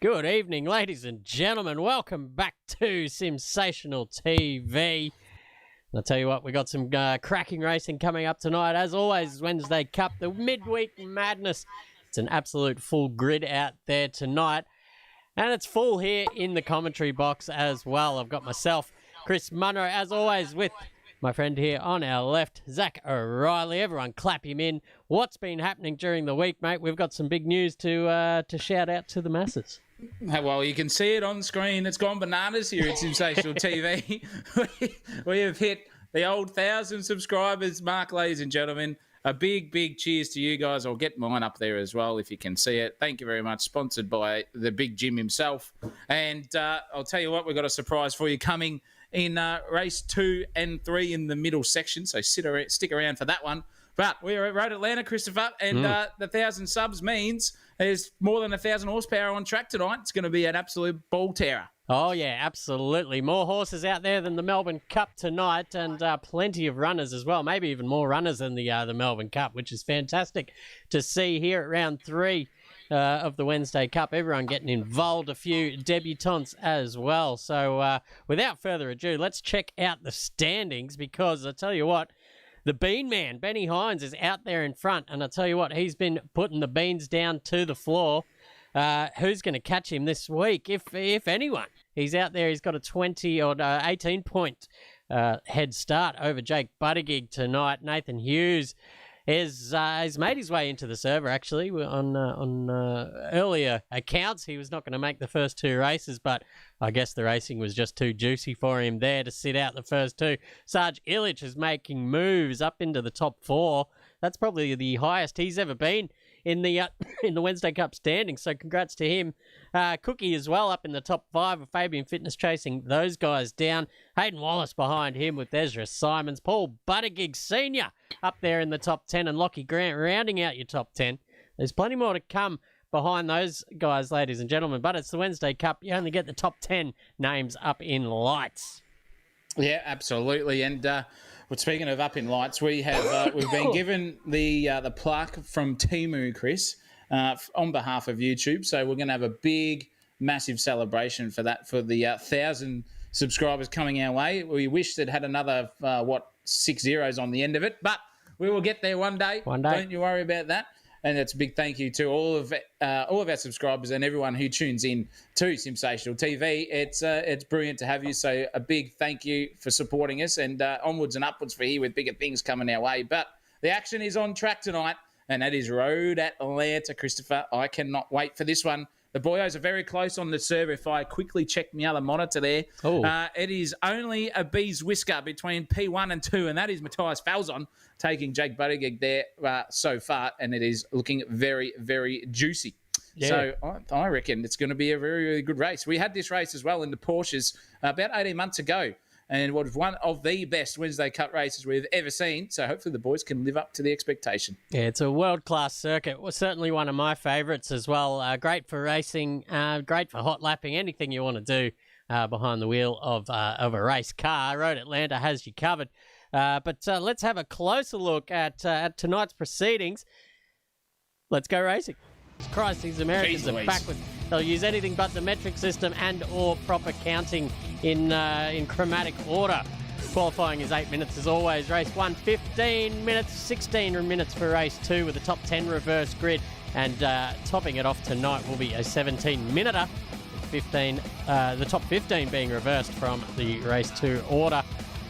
Good evening, ladies and gentlemen. Welcome back to Sensational TV. I'll tell you what, we got some cracking racing coming up tonight. As always, Wednesday Cup, the midweek madness. It's an absolute full grid out there tonight. And it's full here in the commentary box as well. I've got myself, Chris Munro, as always, with my friend here on our left, Zach O'Reilly. Everyone clap him in. What's been happening during the week, mate? We've got some big news to shout out to the masses. Well, you can see it on screen. It's gone bananas here at Sensational TV. We have hit the old 1,000 subscribers mark, ladies and gentlemen. A big, big cheers to you guys. I'll get mine up there as well if you can see it. Thank you very much. Sponsored by the Big Jim himself. And I'll tell you what, we've got a surprise for you coming in race 2 and 3 in the middle section. So stick around for that one. But we're at Road Atlanta, Christopher, and the 1,000 subs means there's more than 1,000 horsepower on track tonight. It's going to be an absolute ball terror. Oh, yeah, absolutely. More horses out there than the Melbourne Cup tonight, and plenty of runners as well. Maybe even more runners than the Melbourne Cup, which is fantastic to see here at round 3 of the Wednesday Cup. Everyone getting involved, a few debutantes as well. So without further ado, let's check out the standings, because I tell you what, the Bean Man, Benny Hines, is out there in front, and I tell you what, he's been putting the beans down to the floor. Who's going to catch him this week, if anyone? He's out there. He's got a 20 or 18-point head start over Jake Buttigieg tonight. Nathan Hughes has made his way into the server, actually. On earlier accounts, he was not going to make the first 2 races, but I guess the racing was just too juicy for him there to sit out the first 2. Sarge Illich is making moves up into the top 4. That's probably the highest he's ever been in the Wednesday Cup standings, so congrats to him. Cookie as well up in the top 5 of Fabian Fitness, chasing those guys down. Hayden Wallace behind him with Ezra Simons. Paul Buttigieg Sr. up there in the top 10, and Lockie Grant rounding out your top 10. There's plenty more to come behind those guys, ladies and gentlemen, but it's the Wednesday Cup. You only get the top 10 names up in lights. Yeah, absolutely. And speaking of up in lights, we've been given the plaque from Timu, Chris, on behalf of YouTube. So we're going to have a big, massive celebration for that, for the 1,000 subscribers coming our way. We wish it had another 6 zeros on the end of it, but we will get there one day. Don't you worry about that. And it's a big thank you to all of our subscribers and everyone who tunes in to Sensational TV. It's brilliant to have you. So a big thank you for supporting us, and onwards and upwards for here with bigger things coming our way. But the action is on track tonight, and that is Road Atlanta, Christopher. I cannot wait for this one. The boyos are very close on the server. If I quickly check my other monitor there, it is only a bee's whisker between P1 and 2, and that is Matthias Falzon taking Jake Buttigieg there so far, and it is looking very, very juicy. Yeah. So I reckon it's going to be a very, really good race. We had this race as well in the Porsches about 18 months ago, and it was one of the best Wednesday Cup races we've ever seen. So hopefully the boys can live up to the expectation. Yeah, it's a world-class circuit. It was certainly one of my favourites as well. Great for racing, great for hot lapping, anything you want to do behind the wheel of a race car. Road Atlanta has you covered. But let's have a closer look at tonight's proceedings. Let's go racing. Christ, these Americans are backwards. They'll use anything but the metric system and or proper counting in chromatic order. Qualifying is 8 minutes as always. Race 1, 15 minutes, 16 minutes for race 2 with a top 10 reverse grid. And topping it off tonight will be a 17-minuter, 15, the top 15 being reversed from the race 2 order.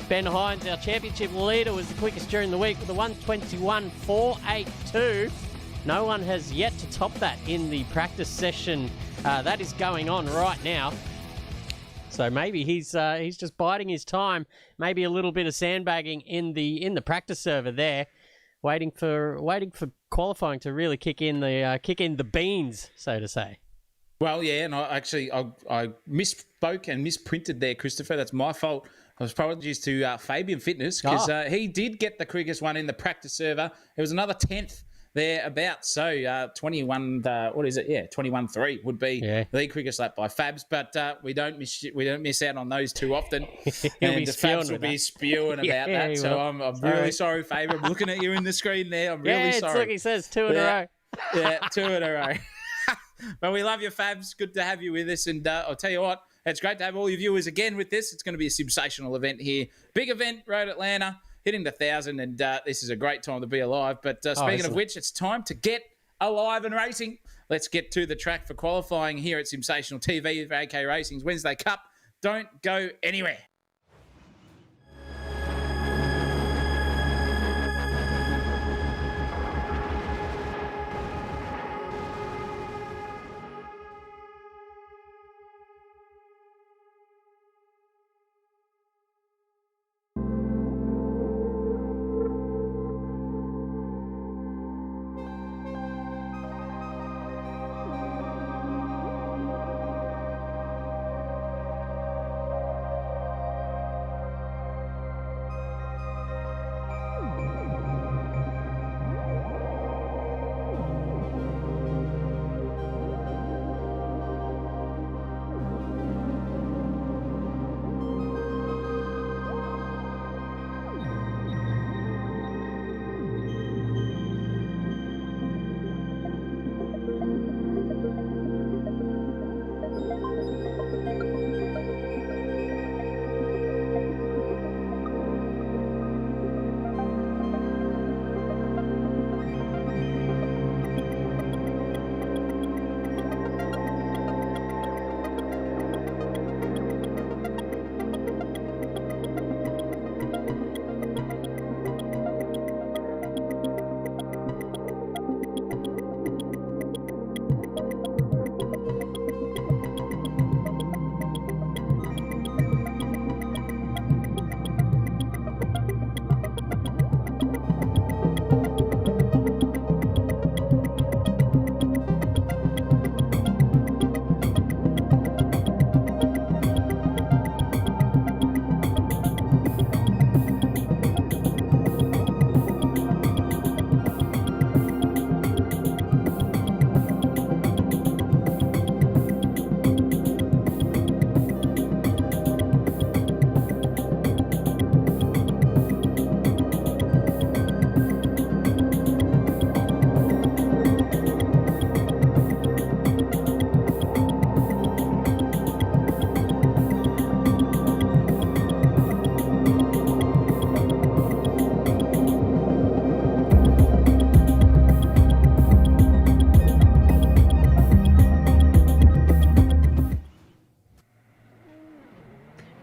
Ben Hines, our championship leader, was the quickest during the week with a 1:21.482. No one has yet to top that in the practice session that is going on right now. So maybe he's just biding his time. Maybe a little bit of sandbagging in the practice server there, waiting for qualifying to really kick in the beans, so to say. Well, yeah, and I misspoke and misprinted there, Christopher. That's my fault. Apologies to Fabian Fitness, because he did get the quickest one in the practice server. It was another 10th thereabouts. So 21, 21.3 would be the quickest lap by Fabs. But we don't miss out on those too often. And the Fabs will be spewing about that. So I'm really sorry, Fabian. I'm looking at you in the screen there. I'm really sorry. Look, he says 2 in a row. Yeah, 2 in a row. But we love you, Fabs. Good to have you with us. And I'll tell you what, it's great to have all your viewers again with this. It's going to be a sensational event here. Big event, Road Atlanta, hitting the 1,000. And this is a great time to be alive. But speaking of which, it's time to get alive and racing. Let's get to the track for qualifying here at Sensational TV for AK Racing's Wednesday Cup. Don't go anywhere.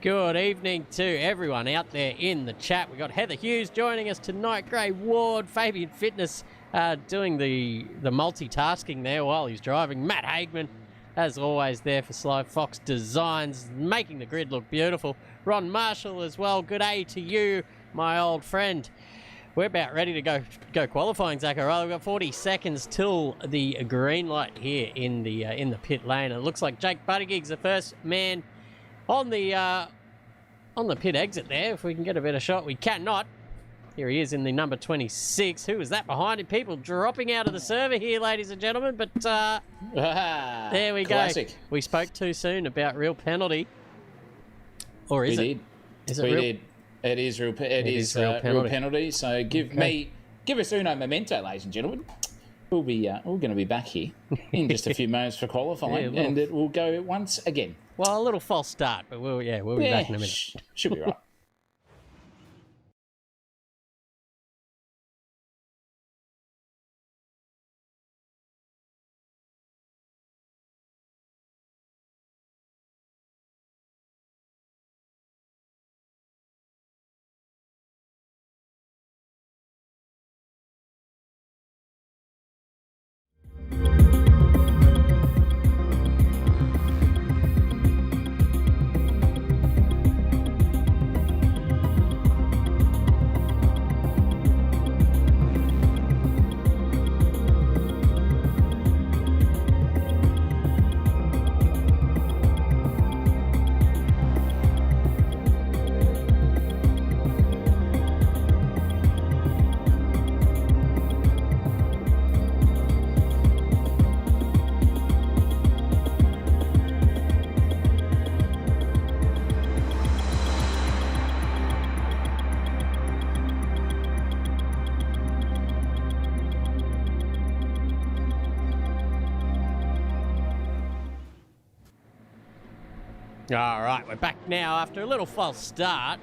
Good evening to everyone out there in the chat. We've got Heather Hughes joining us tonight, Gray Ward, Fabian Fitness doing the multitasking there while he's driving. Matt Hagman, as always, there for Sly Fox Designs, making the grid look beautiful. Ron Marshall as well. Good day to you, my old friend. We're about ready to go qualifying, Zachariah. We've got 40 seconds till the green light here in the pit lane. It looks like Jake Buttigieg's the first man on the pit exit there. If we can get a better shot, we cannot. Here he is in the number 26. Who is that behind him? People dropping out of the server here, ladies and gentlemen. But there we Classic. go. We spoke too soon about real penalty. Or is it? Is it real? Did. It is real. It is real penalty. So give us uno memento, ladies and gentlemen. We're going to be back here in just a few moments for qualifying, and it will go once again. Well, a little false start, but we'll be back in a minute. Should be right. All right, we're back now after a little false start.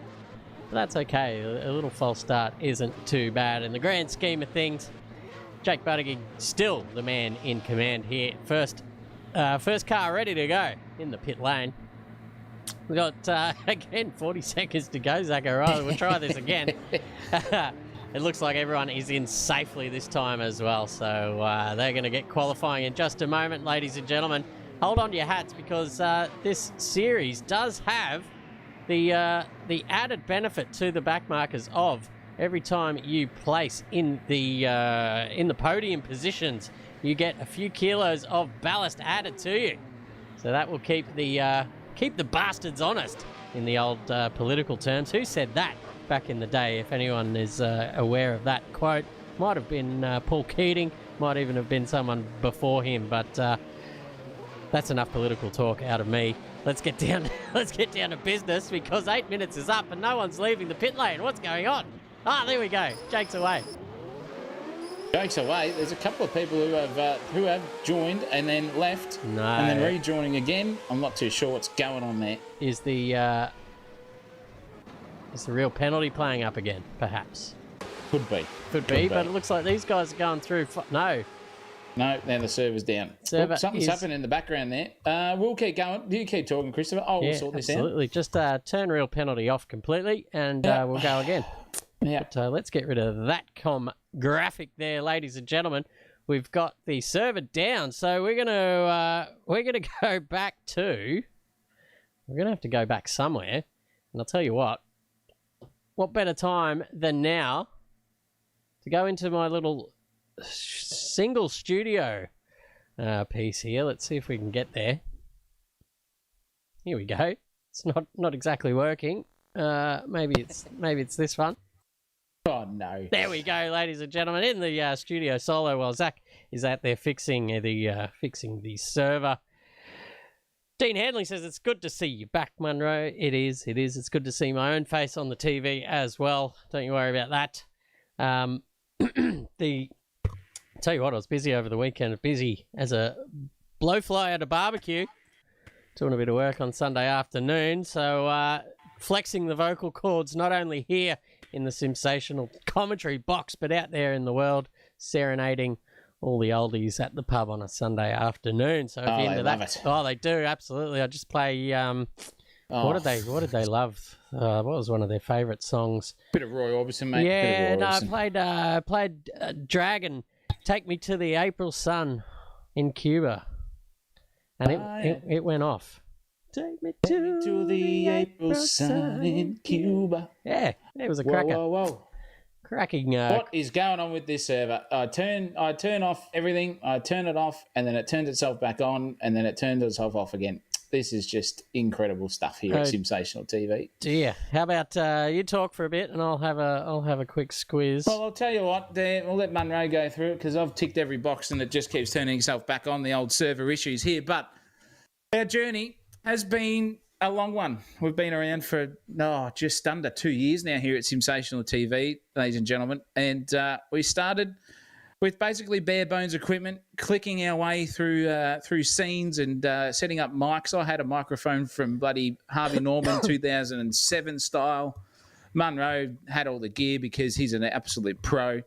But that's okay. A little false start isn't too bad in the grand scheme of things. Jake Buttigieg still the man in command here. First car ready to go in the pit lane. We got, again, 40 seconds to go, Zachariah. We'll try this again. It looks like everyone is in safely this time as well. So they're going to get qualifying in just a moment, ladies and gentlemen. Hold on to your hats because this series does have the added benefit to the backmarkers of every time you place in the podium positions, you get a few kilos of ballast added to you. So that will keep the bastards honest in the old political terms. Who said that back in the day? If anyone is aware of that quote, might have been Paul Keating, might even have been someone before him. But that's enough political talk out of me. Let's get down to business because 8 minutes is up and no one's leaving the pit lane. What's going on? There we go. Jake's away. Jake's away. There's a couple of people who have joined and then left, and then rejoining again. I'm not too sure what's going on there. Is the real penalty playing up again? Perhaps. Could be. Could be. But it looks like these guys are going through. No, now the server's down. Something's happening in the background there. We'll keep going. You keep talking, Christopher. We'll sort this out. Absolutely. Just turn real penalty off completely, and we'll go again. Yeah. But let's get rid of that graphic there, ladies and gentlemen. We've got the server down, so we're gonna go back to. We're gonna have to go back somewhere, and I'll tell you what better time than now to go into my little single studio piece here. Let's see if we can get there. Here we go. It's not exactly working. Maybe it's this one. Oh no! There we go, ladies and gentlemen, in the studio solo while Zach is out there fixing the server. Dean Hanley says it's good to see you back, Munro. It is. It's good to see my own face on the TV as well. Don't you worry about that. Tell you what, I was busy over the weekend. Busy as a blowfly at a barbecue. Doing a bit of work on Sunday afternoon. So flexing the vocal cords not only here in the sensational commentary box, but out there in the world, serenading all the oldies at the pub on a Sunday afternoon. So if you're into that, they do absolutely. I just play. What did they love? What was one of their favourite songs? Bit of Roy Orbison, mate. Yeah, I played Dragon. Take Me to the April Sun in Cuba, and it went off. Take me to the April sun in Cuba. Yeah, it was a cracker. Whoa. Cracking. What is going on with this server? I turn off everything. I turn it off, and then it turns itself back on, and then it turns itself off again. This is just incredible stuff here at Sensational TV. Dear, how about you talk for a bit, and I'll have a quick squiz. Well, I'll tell you what. We'll let Munro go through it because I've ticked every box, and it just keeps turning itself back on. The old server issues here, but our journey has been a long one. We've been around for just under 2 years now here at Sensational TV, ladies and gentlemen. And we started with basically bare bones equipment, clicking our way through scenes and setting up mics. I had a microphone from bloody Harvey Norman 2007 style. Munro had all the gear because he's an absolute pro.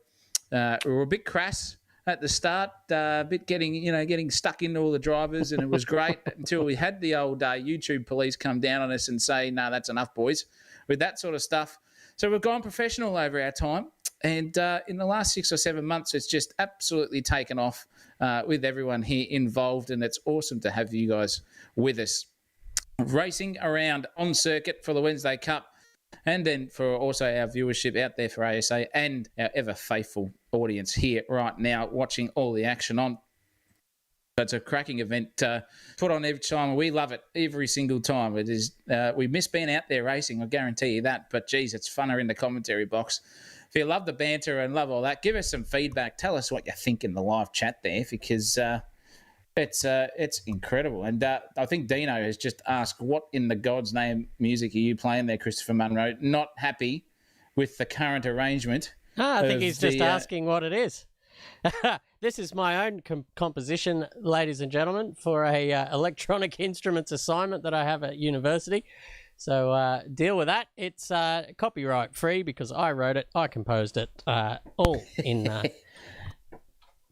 We were a bit crass at the start, a bit getting stuck into all the drivers, and it was great until we had the old YouTube police come down on us and say, "No, that's enough, boys," with that sort of stuff. So we've gone professional over our time, and in the last 6 or 7 months, it's just absolutely taken off with everyone here involved, and it's awesome to have you guys with us. Racing around on circuit for the Wednesday Cup, and then for also our viewership out there for ASA and our ever faithful audience here right now watching all the action on. So it's a cracking event put on every time. We love it every single time. It is. We miss being out there racing, I guarantee you that. But, geez, it's funner in the commentary box. If you love the banter and love all that, give us some feedback. Tell us what you think in the live chat there because it's incredible. And I think Dino has just asked, what in the God's name music are you playing there, Christopher Munro? Not happy with the current arrangement. I think he's just asking what it is. this is my own composition, ladies and gentlemen, for a electronic instruments assignment that I have at university. So deal with that. It's copyright free because I wrote it, I composed it, all in. I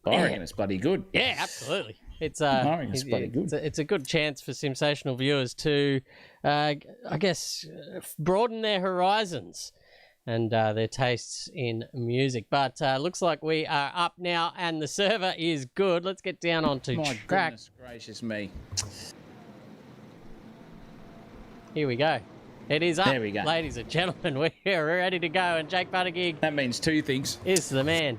reckon it's bloody good. Yeah, absolutely. It's bloody good. It's a good chance for sensational viewers to, I guess, broaden their horizons and their tastes in music. But looks like we are up now, and the server is good. Let's get down onto My track. goodness gracious me. Here we go. It is up, There we go. ladies and gentlemen. We're ready to go, and Jake Buttigieg That means two things. is the man.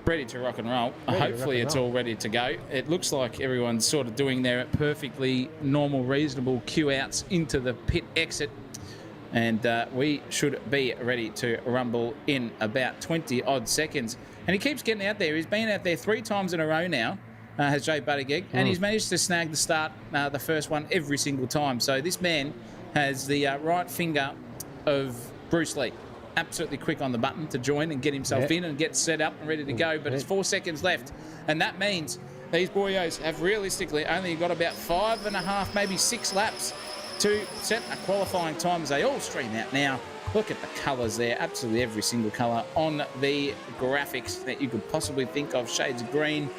Ready to rock and roll. Hopefully it's all ready to go. It looks like everyone's sort of doing their perfectly normal, reasonable queue outs into the pit exit. And we should be ready to rumble in about 20-odd seconds. And he keeps getting out there. He's been out there 3 times in a row now, has Jay Buttigieg, and he's managed to snag the start, the first one, every single time. So this man has the right finger of Bruce Lee. Absolutely quick on the button to join and get himself in and get set up and ready to go. But it's 4 seconds left, and that means these boyos have realistically only got about 5.5, maybe 6 laps to set a qualifying time as they all stream out now. Look at the colours there, absolutely every single colour on the graphics that you could possibly think of. Shades of green,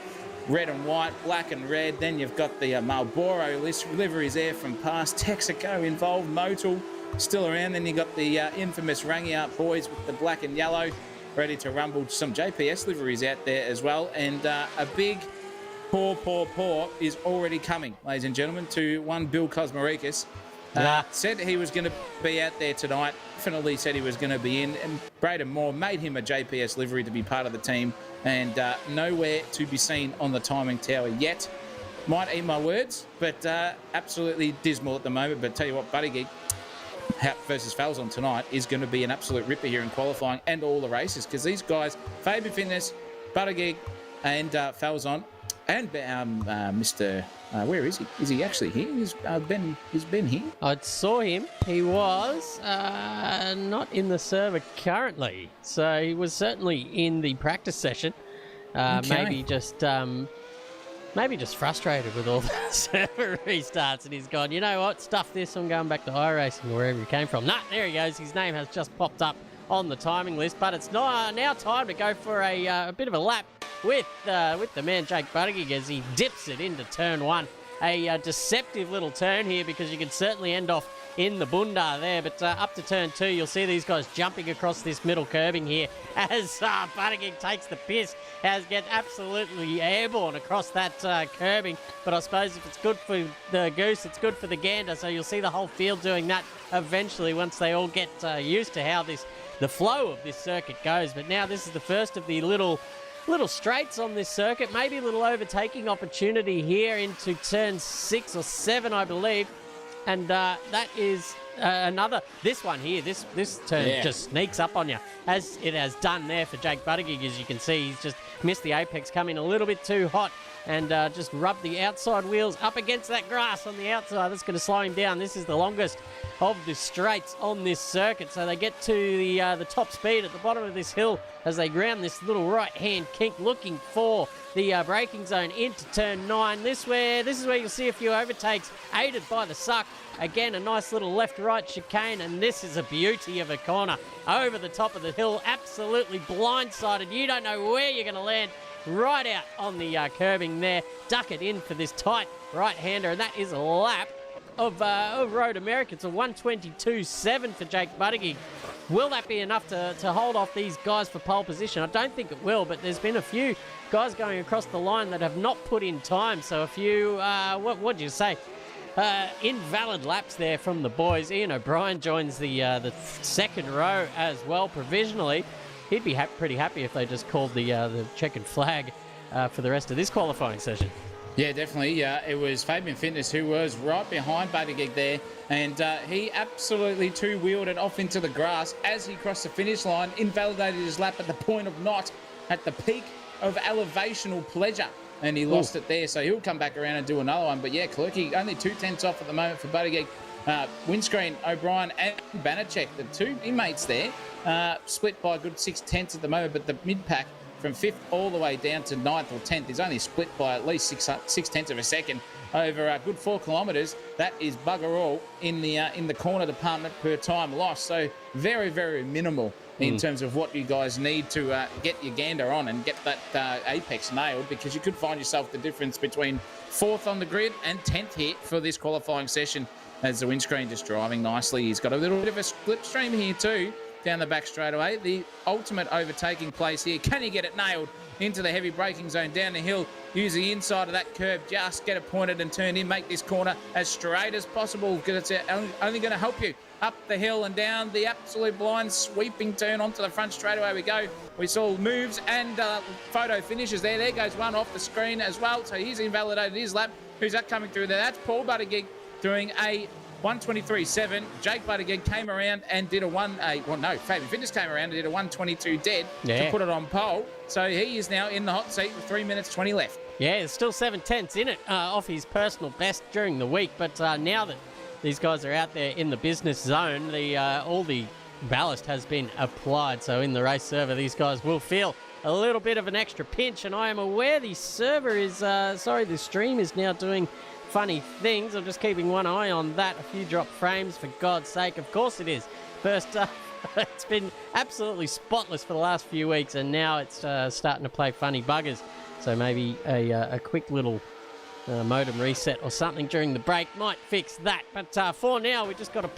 red and white, black and red. Then you've got the Marlboro liveries there from past. Texaco involved, Motul still around. Then you got the infamous Rangiart boys with the black and yellow ready to rumble. Some JPS liveries out there as well. And a big pour is already coming, ladies and gentlemen, to one Bill Cosmarikis. Said he was going to be out there tonight. Definitely said he was going to be in. And Braden Moore made him a JPS livery to be part of the team. And nowhere to be seen on the timing tower yet. Might eat my words, but absolutely dismal at the moment. But tell you what, Buttigieg versus Falzon tonight is going to be an absolute ripper here in qualifying and all the races, because these guys, Fabian Fitness, Buttigieg, and Falzon, and Mr. Where is he? Is he actually here? He's been here. I saw him. He was not in the server currently, so he was certainly in the practice session. Okay. Maybe just frustrated with all the server restarts, and he's gone, you know what, stuff this, I'm going back to iRacing or wherever he came from. Nah, there he goes. His name has just popped up on the timing list, but it's now time to go for a bit of a lap with the man Jake Buttigieg as he dips it into turn 1. A deceptive little turn here, because you can certainly end off in the bunda there, but up to turn 2, you'll see these guys jumping across this middle curbing here as Buttigieg takes the piss, gets absolutely airborne across that curbing. But I suppose if it's good for the goose, it's good for the gander, so you'll see the whole field doing that eventually once they all get used to how the flow of this circuit goes. But now this is the first of the little straights on this circuit, maybe a little overtaking opportunity here into turn 6 or 7, I believe. And that is this one here, this turn just sneaks up on you, as it has done there for Jake Buttigieg. As you can see, he's just missed the apex, coming a little bit too hot, and just rubbed the outside wheels up against that grass on the outside. That's going to slow him down. This is the longest of the straights on this circuit, so they get to the top speed at the bottom of this hill as they ground this little right-hand kink, looking for the braking zone into turn 9. This is where you'll see a few overtakes, aided by the suck. Again, a nice little left-right chicane, and this is a beauty of a corner over the top of the hill. Absolutely blindsided. You don't know where you're going to land. Right out on the curbing there. Duck it in for this tight right-hander, and that is a lap of Road America. It's a 122.7 for Jake Buttigieg. Will that be enough to hold off these guys for pole position? I don't think it will, but there's been a few guys going across the line that have not put in time. So a few, what'd you say? Invalid laps there from the boys. Ian O'Brien joins the second row as well provisionally. He'd be pretty happy if they just called the checkered flag for the rest of this qualifying session. Yeah, definitely. It was Fabian Fitness who was right behind Buttigieg there, and he absolutely two-wheeled it off into the grass as he crossed the finish line, invalidated his lap at the point of knot, at the peak of elevational pleasure, and he lost it there. So he'll come back around and do another one. But yeah, Kluki, only 2/10 off at the moment for Buttigieg. Windscreen, O'Brien and Banachek, the two inmates there, split by a good 6/10 at the moment, but the mid-pack from 5th all the way down to 9th or 10th is only split by at least 6/10 of a second over a good 4 kilometres. That is bugger all in the corner department per time lost. So very, very minimal in terms of what you guys need to get your gander on and get that apex nailed, because you could find yourself the difference between 4th on the grid and 10th here for this qualifying session, as the windscreen just driving nicely. He's got a little bit of a slipstream here too, down the back straightaway. The ultimate overtaking place here. Can he get it nailed into the heavy braking zone down the hill? Use the inside of that curb, just get it pointed and turned in. Make this corner as straight as possible, because it's only going to help you up the hill and down the absolute blind sweeping turn onto the front straightaway we go. We saw moves and photo finishes there. There goes one off the screen as well. So he's invalidated his lap. Who's that coming through there? That's Paul Buttigieg doing a 1:23.7. Jake Buttigieg came around and did Fabian Fitness came around and did a 1:22 dead to put it on pole. So he is now in the hot seat with 3 minutes 20 left. Yeah, there's still 7/10 in it off his personal best during the week. But now that these guys are out there in the business zone, all the ballast has been applied. So in the race server, these guys will feel a little bit of an extra pinch. And I am aware the server is, the stream is now doing funny things. I'm just keeping one eye on that. A few drop frames, for God's sake. Of course it is. First, it's been absolutely spotless for the last few weeks, and now it's starting to play funny buggers. So maybe a quick little modem reset or something during the break might fix that. But for now, we just got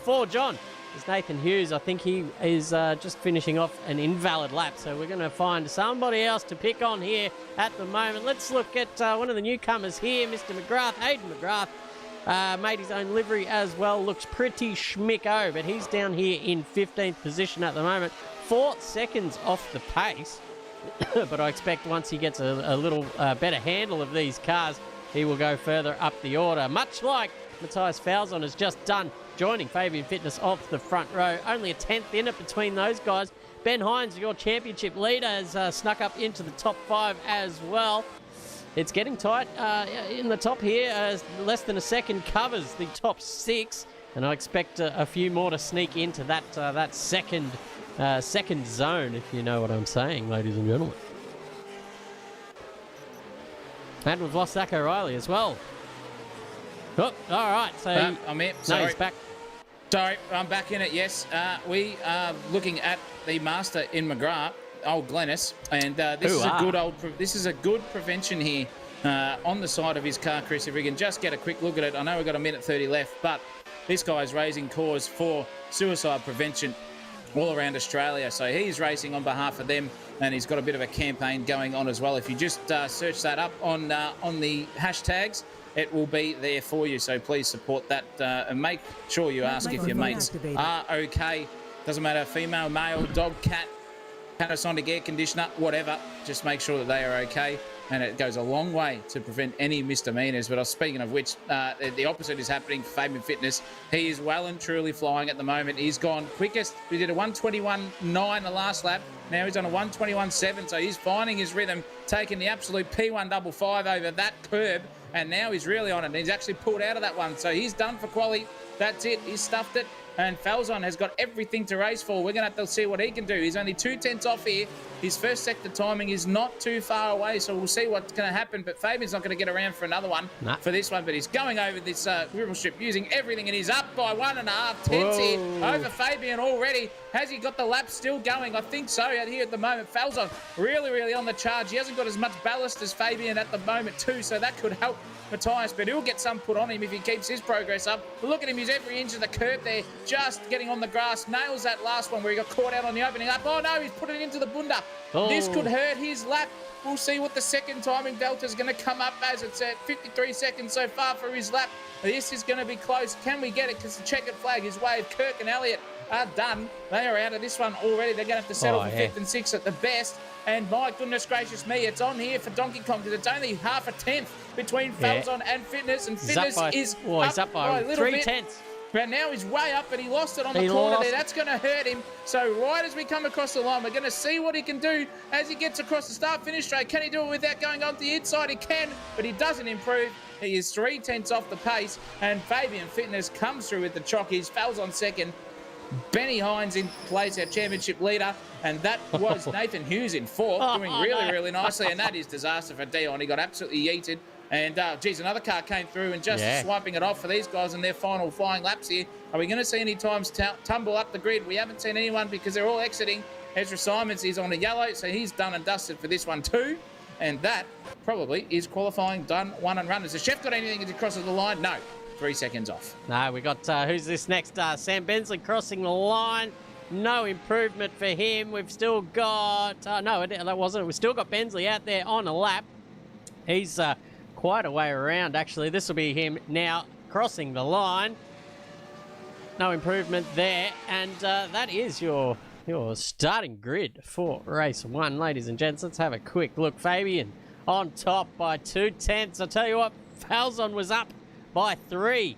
for John. Is Nathan Hughes. I think he is just finishing off an invalid lap. So we're going to find somebody else to pick on here at the moment. Let's look at one of the newcomers here, Mr. McGrath. Hayden McGrath made his own livery as well. Looks pretty schmicko, but he's down here in 15th position at the moment. 4 seconds off the pace. But I expect once he gets a little better handle of these cars, he will go further up the order. Much like Matthias Falzon has just done, joining Fabian Fitness off the front row. Only a 10th in it between those guys. Ben Hines, your championship leader, has snuck up into the top 5 as well. It's getting tight in the top here. Less than a second covers the top 6. And I expect a few more to sneak into that second zone, if you know what I'm saying, ladies and gentlemen. And we've lost Zach O'Reilly as well. Oh, all right. So I'm here. Sorry. No, he's back. Sorry, I'm back in it, yes. We are looking at the master in McGrath, old Glennis, and this is a good prevention here on the side of his car, Chris. If we can just get a quick look at it. I know we've got a minute 30 left, but this guy's raising cause for suicide prevention all around Australia. So he's racing on behalf of them, and he's got a bit of a campaign going on as well. If you just search that up on the hashtags, it will be there for you. So please support that and make sure you ask if your mates are okay. Doesn't matter, female, male, dog, cat, Panasonic air conditioner, whatever. Just make sure that they are okay. And it goes a long way to prevent any misdemeanors. But speaking of which, the opposite is happening for Fabian Fitness. He is well and truly flying at the moment. He's gone quickest. We did a 1:21.9 the last lap. Now he's on a 1:21.7. So he's finding his rhythm, taking the absolute P155 over that curb. And now he's really on it. And he's actually pulled out of that one. So he's done for quali. That's it. He's stuffed it. And Falzon has got everything to race for. We're going to have to see what he can do. He's only 2/10 off here. His first sector timing is not too far away, so we'll see what's going to happen. But Fabian's not going to get around for another one for this one. But he's going over this ribbon strip using everything, and he's up by 1.5 tenths here over Fabian already. Has he got the lap still going? I think so out here at the moment. Falzon really, really on the charge. He hasn't got as much ballast as Fabian at the moment too, so that could help Matthias, but he'll get some put on him if he keeps his progress up. Look at him, he's every inch of the curb there, just getting on the grass. Nails that last one where he got caught out on the opening up. Oh no, he's put it into the bunda. This could hurt his lap. We'll see what the second timing delta is going to come up as. It's at 53 seconds so far for his lap. This is going to be close. Can we get it? Because the checkered flag is waved. Kirk and Elliott are done. They are out of this one already. They're going to have to settle for 5th and 6th at the best. And my goodness gracious me, it's on here for Donkey Kong because it's only half a tenth between Falzon and Fitness. And Fitness is up by a little 3 tenths. But now he's way up, but he lost it on the corner there. That's going to hurt him. So right as we come across the line, we're going to see what he can do as he gets across the start-finish straight. Can he do it without going on the inside? He can, but he doesn't improve. He is 3 tenths off the pace, and Fabian Fitness comes through with the chockies. Falzon second. Benny Hines in place, our championship leader, and that was Nathan Hughes in fourth, doing really nicely, and that is disaster for Dion. He got absolutely yeeted, and geez, another car came through and just swiping it off for these guys in their final flying laps here. Are we going to see any times tumble up the grid? We haven't seen anyone because they're all exiting. Ezra Simons is on a yellow, so he's done and dusted for this one too, and that probably is qualifying done, one and run. Has the chef got anything as he crosses the line? No. 3 seconds off. No, we got, who's this next? Sam Bensley crossing the line. No improvement for him. We've still got, no, that wasn't it. We've still got Bensley out there on a lap. He's quite a way around, actually. This will be him now crossing the line. No improvement there. And that is your starting grid for race 1, ladies and gents. Let's have a quick look. Fabian on top by 2/10. I'll tell you what, Falzon was up by 3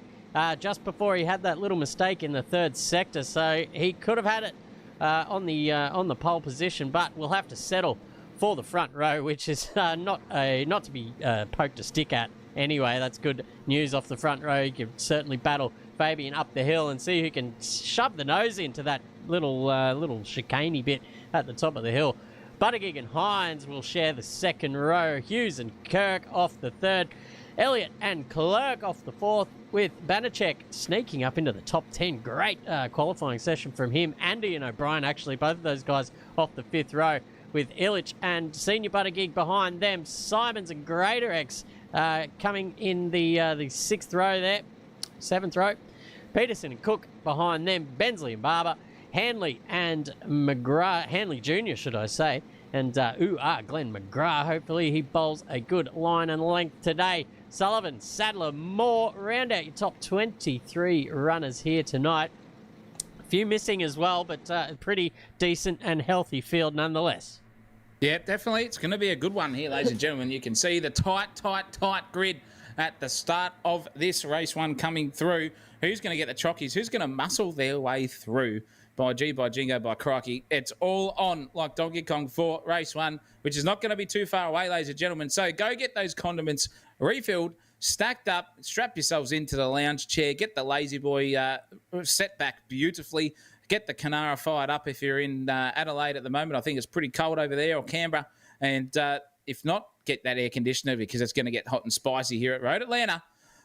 just before he had that little mistake in the third sector, so he could have had it on the pole position, but we'll have to settle for the front row, which is not to be poked a stick at anyway. That's good news off the front row. You can certainly battle Fabian up the hill and see who can shove the nose into that little chicaney bit at the top of the hill. Buttigieg and Hines will share the second row. Hughes and Kirk off the third. Elliott and Clerk off the fourth, with Banachek sneaking up into the top 10. Great qualifying session from him and Ian O'Brien, actually. Both of those guys off the fifth row, with Illich and Senior Buttigieg behind them. Simons and Greatorex coming in the sixth row there. Seventh row. Peterson and Cook behind them. Bensley and Barber. Hanley and McGrath. Hanley Jr., should I say. And Glenn McGrath. Hopefully he bowls a good line and length today. Sullivan, Sadler, Moore. Round out your top 23 runners here tonight. A few missing as well, but a pretty decent and healthy field nonetheless. Yeah, definitely. It's going to be a good one here, ladies and gentlemen. You can see the tight grid at the start of this race 1 coming through. Who's going to get the chockies? Who's going to muscle their way through? By Jingo, by crikey. It's all on like Donkey Kong for race 1, which is not going to be too far away, ladies and gentlemen. So go get those condiments refilled, stacked up, strap yourselves into the lounge chair, get the Lazy Boy set back beautifully, get the Canara fired up if you're in Adelaide at the moment. I think it's pretty cold over there, or Canberra. And if not, get that air conditioner because it's going to get hot and spicy here at Road Atlanta.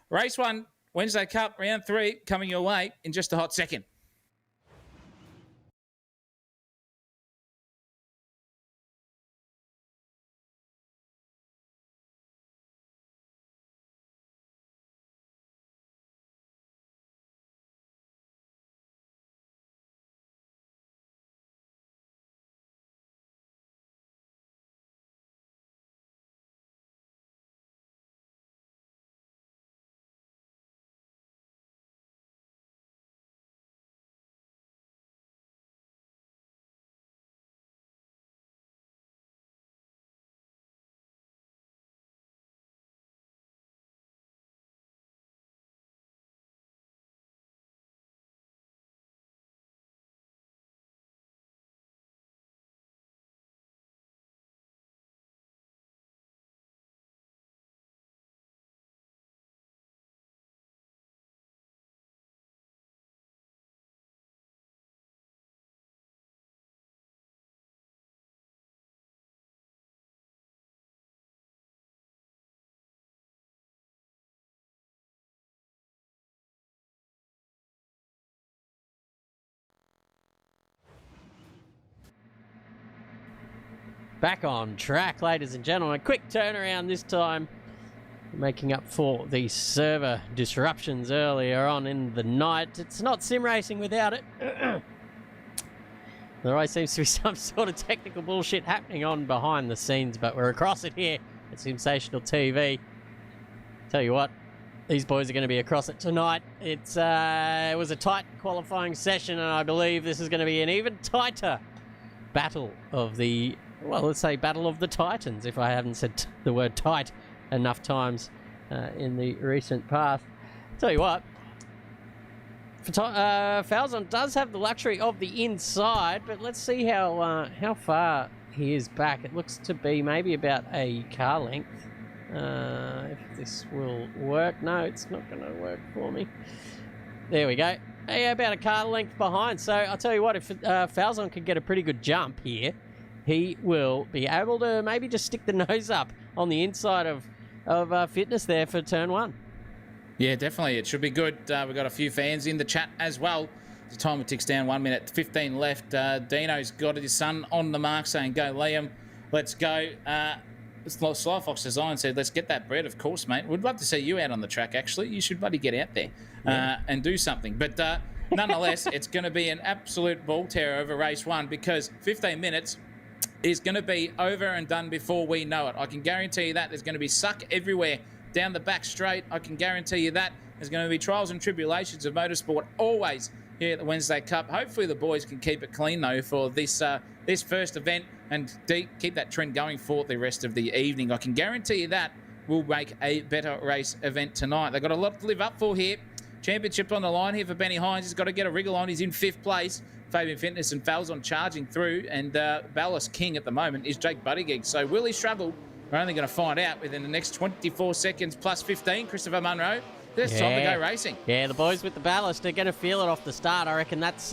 Race 1, Wednesday Cup, round 3, coming your way in just a hot second. Back on track, ladies and gentlemen. Quick turnaround this time, making up for the server disruptions earlier on in the night. It's not sim racing without it. There always seems to be some sort of technical bullshit happening on behind the scenes, but we're across it here at Sensational TV. Tell you what, these boys are going to be across it tonight. It was a tight qualifying session, and I believe this is going to be an even tighter battle of the... Well, let's say Battle of the Titans, if I haven't said the word tight enough times in the recent past. Tell you what, Falzon does have the luxury of the inside, but let's see how far he is back. It looks to be maybe about a car length. If this will work. No, it's not going to work for me. There we go. Yeah, about a car length behind. So I'll tell you what, if Falzon can get a pretty good jump here, he will be able to maybe just stick the nose up on the inside of fitness there for turn 1. Yeah, definitely. It should be good. We've got a few fans in the chat as well. The timer ticks down, 1 minute 15 left. Dino's got his son on the mark saying, go Liam, let's go. Sly Fox Design said, let's get that bread, of course, mate. We'd love to see you out on the track, actually. You should bloody get out there and do something. But nonetheless, it's going to be an absolute ball terror over race 1 because 15 minutes is going to be over and done before we know it. I can guarantee you that. There's going to be suck everywhere down the back straight. I can guarantee you that. There's going to be trials and tribulations of motorsport always here at the Wednesday Cup. Hopefully the boys can keep it clean, though, for this first event and keep that trend going for the rest of the evening. I can guarantee you that will make a better race event tonight. They've got a lot to live up for here. Championship on the line here for Benny Hines. He's got to get a wriggle on. He's in 5th place. Fabian Fitness and Falzon charging through. And Ballast King at the moment is Jake Buttigieg. So will he struggle? We're only going to find out within the next 24 seconds plus 15. Christopher Munro. There's time to go racing. Yeah, the boys with the ballast are going to feel it off the start. I reckon that's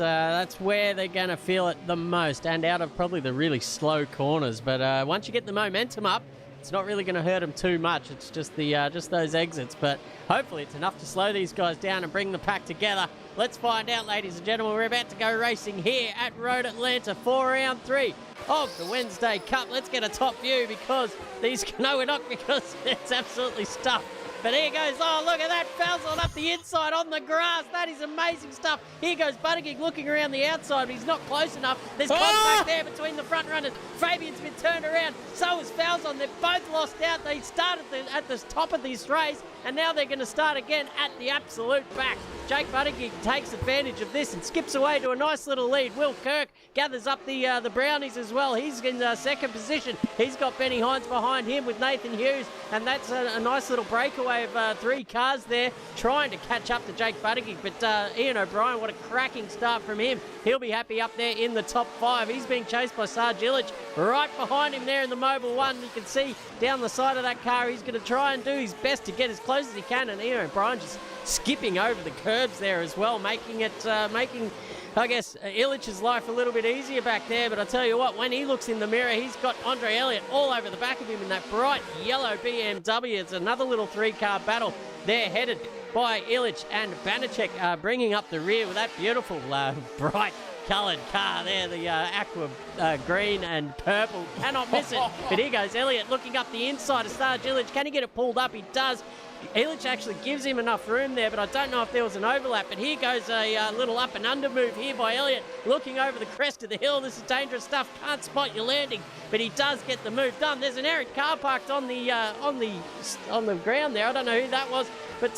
where they're going to feel it the most, and out of probably the really slow corners. But once you get the momentum up, it's not really going to hurt them too much. It's just just those exits. But hopefully it's enough to slow these guys down and bring the pack together. Let's find out, ladies and gentlemen. We're about to go racing here at Road Atlanta for round 3 of the Wednesday Cup. Let's get a top view because no, we're not, because it's absolutely stuffed. But here goes, oh, look at that, Falzon up the inside on the grass. That is amazing stuff. Here goes Buttigieg looking around the outside, but he's not close enough. There's contact there between the front runners. Fabian's been turned around. So is Falzon. They've both lost out. They started at the top of this race, and now they're going to start again at the absolute back. Jake Buttigieg takes advantage of this and skips away to a nice little lead. Will Kirk gathers up the Brownies as well. He's in second position. He's got Benny Hines behind him with Nathan Hughes, and that's a nice little breakaway of 3 cars there trying to catch up to Jake Buttigieg. But Ian O'Brien, what a cracking start from him. He'll be happy up there in the top 5. He's being chased by Sarge Illich right behind him there in the Mobil 1. You can see down the side of that car, he's going to try and do his best to get as close as he can, and Ian O'Brien just skipping over the curbs there as well, making I guess, Illich's life a little bit easier back there. But I tell you what, when he looks in the mirror, he's got Andre Elliott all over the back of him in that bright yellow BMW. It's another little 3-car battle there, headed by Illich and Banachek bringing up the rear with that beautiful bright coloured car there, the aqua green and purple. Cannot miss it. But here goes Elliott looking up the inside of Sarge Illich. Can he get it pulled up? He does. Illich actually gives him enough room there, but I don't know if there was an overlap. But here goes a little up and under move here by Elliott, looking over the crest of the hill. This is dangerous stuff. Can't spot your landing, but he does get the move done. There's an errant car parked on the ground there. I don't know who that was, but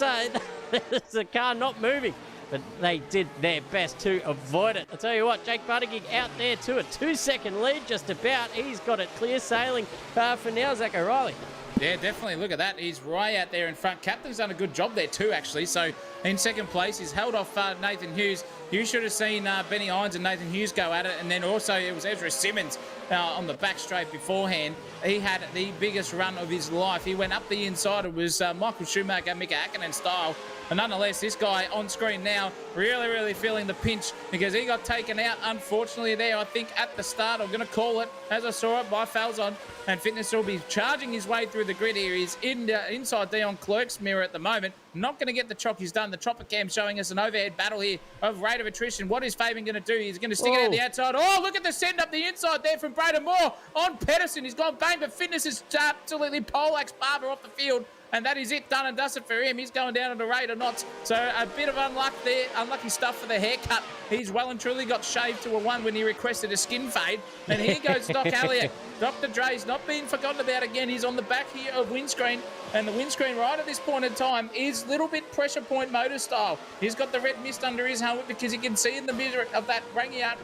there's a car not moving. But they did their best to avoid it. I tell you what, Jake Buttigieg out there to a 2-second lead just about. He's got it clear sailing for now, Zach O'Reilly. Yeah, definitely. Look at that. He's way out there in front. Captain's done a good job there too, actually. So in second place, he's held off Nathan Hughes. You should have seen Benny Hines and Nathan Hughes go at it. And then also it was Ezra Simmons on the back straight beforehand. He had the biggest run of his life. He went up the inside. It was Michael Schumacher, Mika Hakkinen style. But nonetheless, this guy on screen now really, really feeling the pinch because he got taken out, unfortunately, there, I think, at the start. I'm going to call it, as I saw it, by Falzon. And Fitness will be charging his way through the grid here. He's inside Dion Clerk's mirror at the moment. Not going to get the chock. He's done the chopper cam showing us an overhead battle here of rate of attrition. What is Fabian going to do? He's going to stick it out the outside. Oh, look at the send up the inside there from Braden Moore on Pedersen. He's gone bang, but Fitness is absolutely poleaxe Barber off the field. And that is it, done and dusted for him. He's going down at a rate of knots. So a bit of unluck there, unlucky stuff for the haircut. He's well and truly got shaved to a 1 when he requested a skin fade. And here goes Doc Elliott. Dr. Dre's not being forgotten about again. He's on the back here of windscreen. And the windscreen right at this point in time is a little bit pressure point motor style. He's got the red mist under his helmet because he can see in the mirror of that Rangiat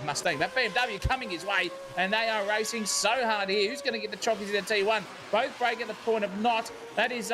Mustang, that BMW coming his way. And they are racing so hard here. Who's going to get the chockies in the T1? Both break at the point of knot. That is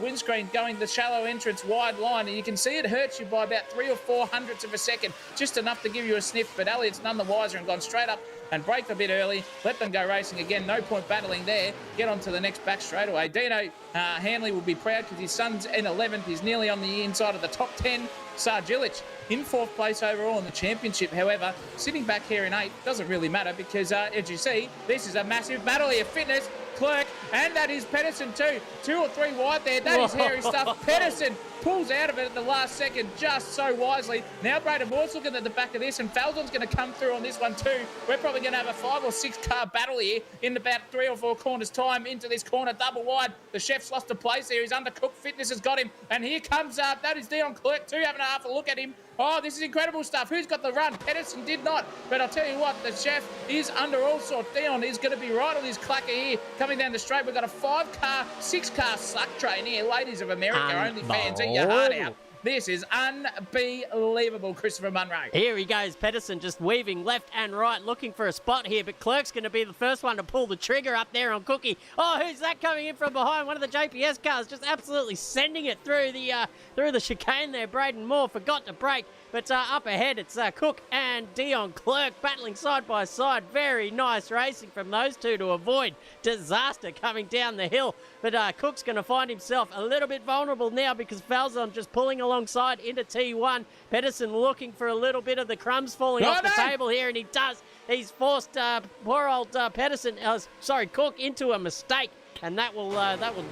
windscreen going the shallow entrance wide line. And you can see it hurts you by about 3 or 4 hundredths of a second. Just enough to give you a sniff. But Elliott's none the wiser and gone straight up and break a bit early. Let them go racing again. No point battling there. Get on to the next back straight away. Dino Hanley will be proud because his son's in 11th. He's nearly on the inside of the top 10. Sargilic in 4th place overall in the championship. However, sitting back here in 8th doesn't really matter because, as you see, this is a massive battle here. Fitness, Clerk, and that is Pedersen too. 2 or 3 wide there. That is hairy stuff. Pedersen pulls out of it at the last second just so wisely. Now Braden Moore's looking at the back of this, and Falzon's going to come through on this one too. We're probably going to have a 5 or 6 car battle here in about 3 or 4 corners time into this corner. Double wide. The chef's lost a place there. He's undercooked. Fitness has got him. And here comes, that is Dion Clerk too, having a half a look at him. Oh, this is incredible stuff. Who's got the run? Pedersen did not. But I'll tell you what, the chef is under all sorts. Dion is going to be right on his clacker here. Coming down the straight, we've got a 5-car, 6-car suck train here. Ladies of America, only fans, eat your heart out. This is unbelievable, Christopher Munro. Here he goes, Pedersen just weaving left and right, looking for a spot here, but Clerk's going to be the first one to pull the trigger up there on Cookie. Oh, who's that coming in from behind? One of the JPS cars just absolutely sending it through the chicane there. Braden Moore forgot to brake, but up ahead it's Cook and Dion Clerk battling side by side. Very nice racing from those two to avoid disaster coming down the hill. But Cook's going to find himself a little bit vulnerable now because Falzon just pulling alongside into T1. Pedersen looking for a little bit of the crumbs falling off the table here, and he does. He's forced poor old Cook into a mistake, and that will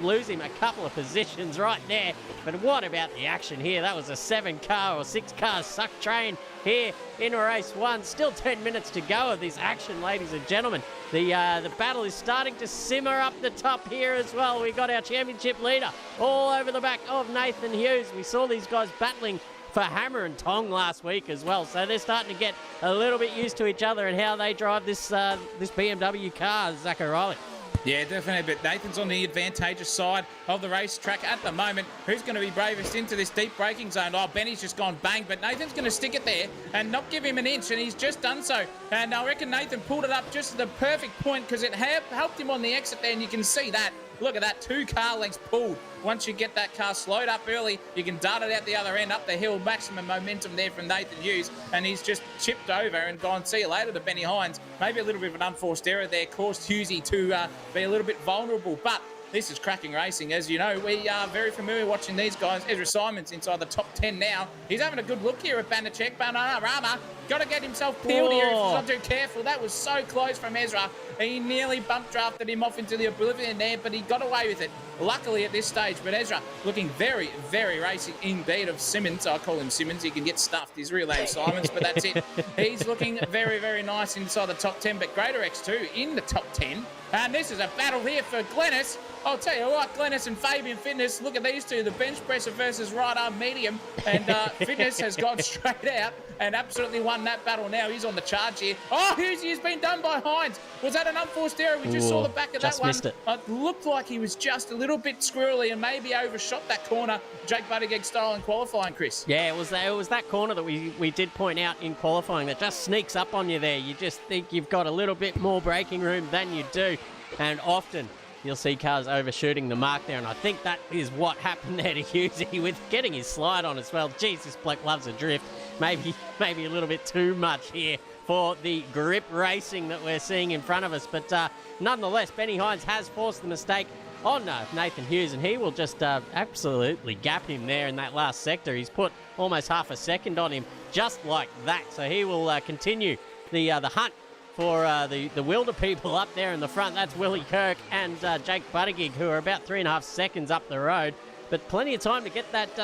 lose him a couple of positions right there. But what about the action here? That was a 7-car or 6-car suck train here in race 1. Still 10 minutes to go of this action, ladies and gentlemen. The battle is starting to simmer up the top here as well. We got our championship leader all over the back of Nathan Hughes. We saw these guys battling for hammer and tong last week as well, so they're starting to get a little bit used to each other and how they drive this BMW car, Zach O'Reilly. Yeah, definitely, but Nathan's on the advantageous side of the racetrack at the moment. Who's going to be bravest into this deep braking zone? Oh, Benny's just gone bang, but Nathan's going to stick it there and not give him an inch, and he's just done so. And I reckon Nathan pulled it up just at the perfect point because it helped him on the exit there, and you can see that. Look at that, 2 car lengths pulled. Once you get that car slowed up early, you can dart it out the other end, up the hill. Maximum momentum there from Nathan Hughes, and he's just chipped over and gone, see you later to Benny Hines. Maybe a little bit of an unforced error there caused Hughesy to be a little bit vulnerable, but this is cracking racing. As you know, we are very familiar watching these guys. Ezra Simon's inside the top 10 now. He's having a good look here at Banachek. Bananarama got to get himself peeled here if he's not too careful. That was so close from Ezra. He nearly bump drafted him off into the oblivion there, but he got away with it, luckily at this stage. But Ezra looking very, very racing indeed of Simmons. I call him Simmons. He can get stuffed. His real name's Simons, but that's it. He's looking very, very nice inside the top 10, but Greater X2 in the top 10. And this is a battle here for Glennis. I'll tell you what, Glennis and Fabian Fitness, look at these two, the bench presser versus right arm medium. And Fitness has gone straight out and absolutely won that battle now. He's on the charge here. Oh, Hughes been done by Hines. Was that an unforced error? We just saw the back of that one. Missed it. It looked like he was just a little bit squirrely and maybe overshot that corner, Jake Buttigieg style in qualifying, Chris. Yeah, it was that corner that we did point out in qualifying that just sneaks up on you there. You just think you've got a little bit more braking room than you do. And often you'll see cars overshooting the mark there, and I think that is what happened there to Hughesy with getting his slide on as well. Jeez, this bloke loves a drift. Maybe a little bit too much here for the grip racing that we're seeing in front of us. But nonetheless, Benny Hines has forced the mistake on Nathan Hughes, and he will just absolutely gap him there in that last sector. He's put almost half a second on him just like that. So he will continue the hunt for the Wilder people up there in the front. That's Willie Kirk and Jake Buttigieg, who are about 3.5 seconds up the road. But plenty of time to get that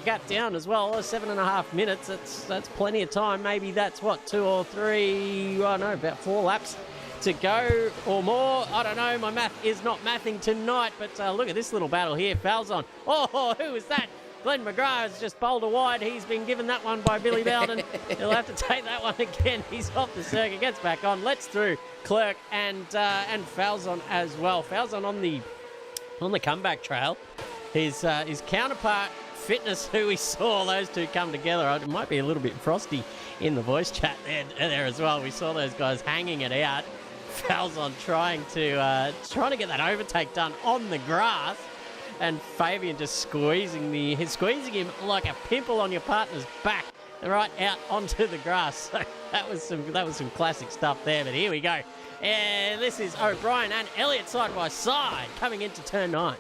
gap down as well. 7.5 minutes. That's plenty of time. Maybe that's what, 2 or 3. I don't know, about 4 laps to go or more. I don't know. My math is not mathing tonight. But look at this little battle here. Falzon. Oh, who is that? Glenn McGrath has just bowled a wide. He's been given that one by Billy Bowden. He'll have to take that one again. He's off the circuit, gets back on. Let's through Clerk and Falzon as well. Falzon on the comeback trail. His counterpart Fitness, who we saw those two come together. It might be a little bit frosty in the voice chat there as well. We saw those guys hanging it out. Falzon trying to get that overtake done on the grass. And Fabian just squeezing him like a pimple on your partner's back right out onto the grass. So that was some classic stuff there. But here we go. And this is O'Brien and Elliott side by side coming into turn 9.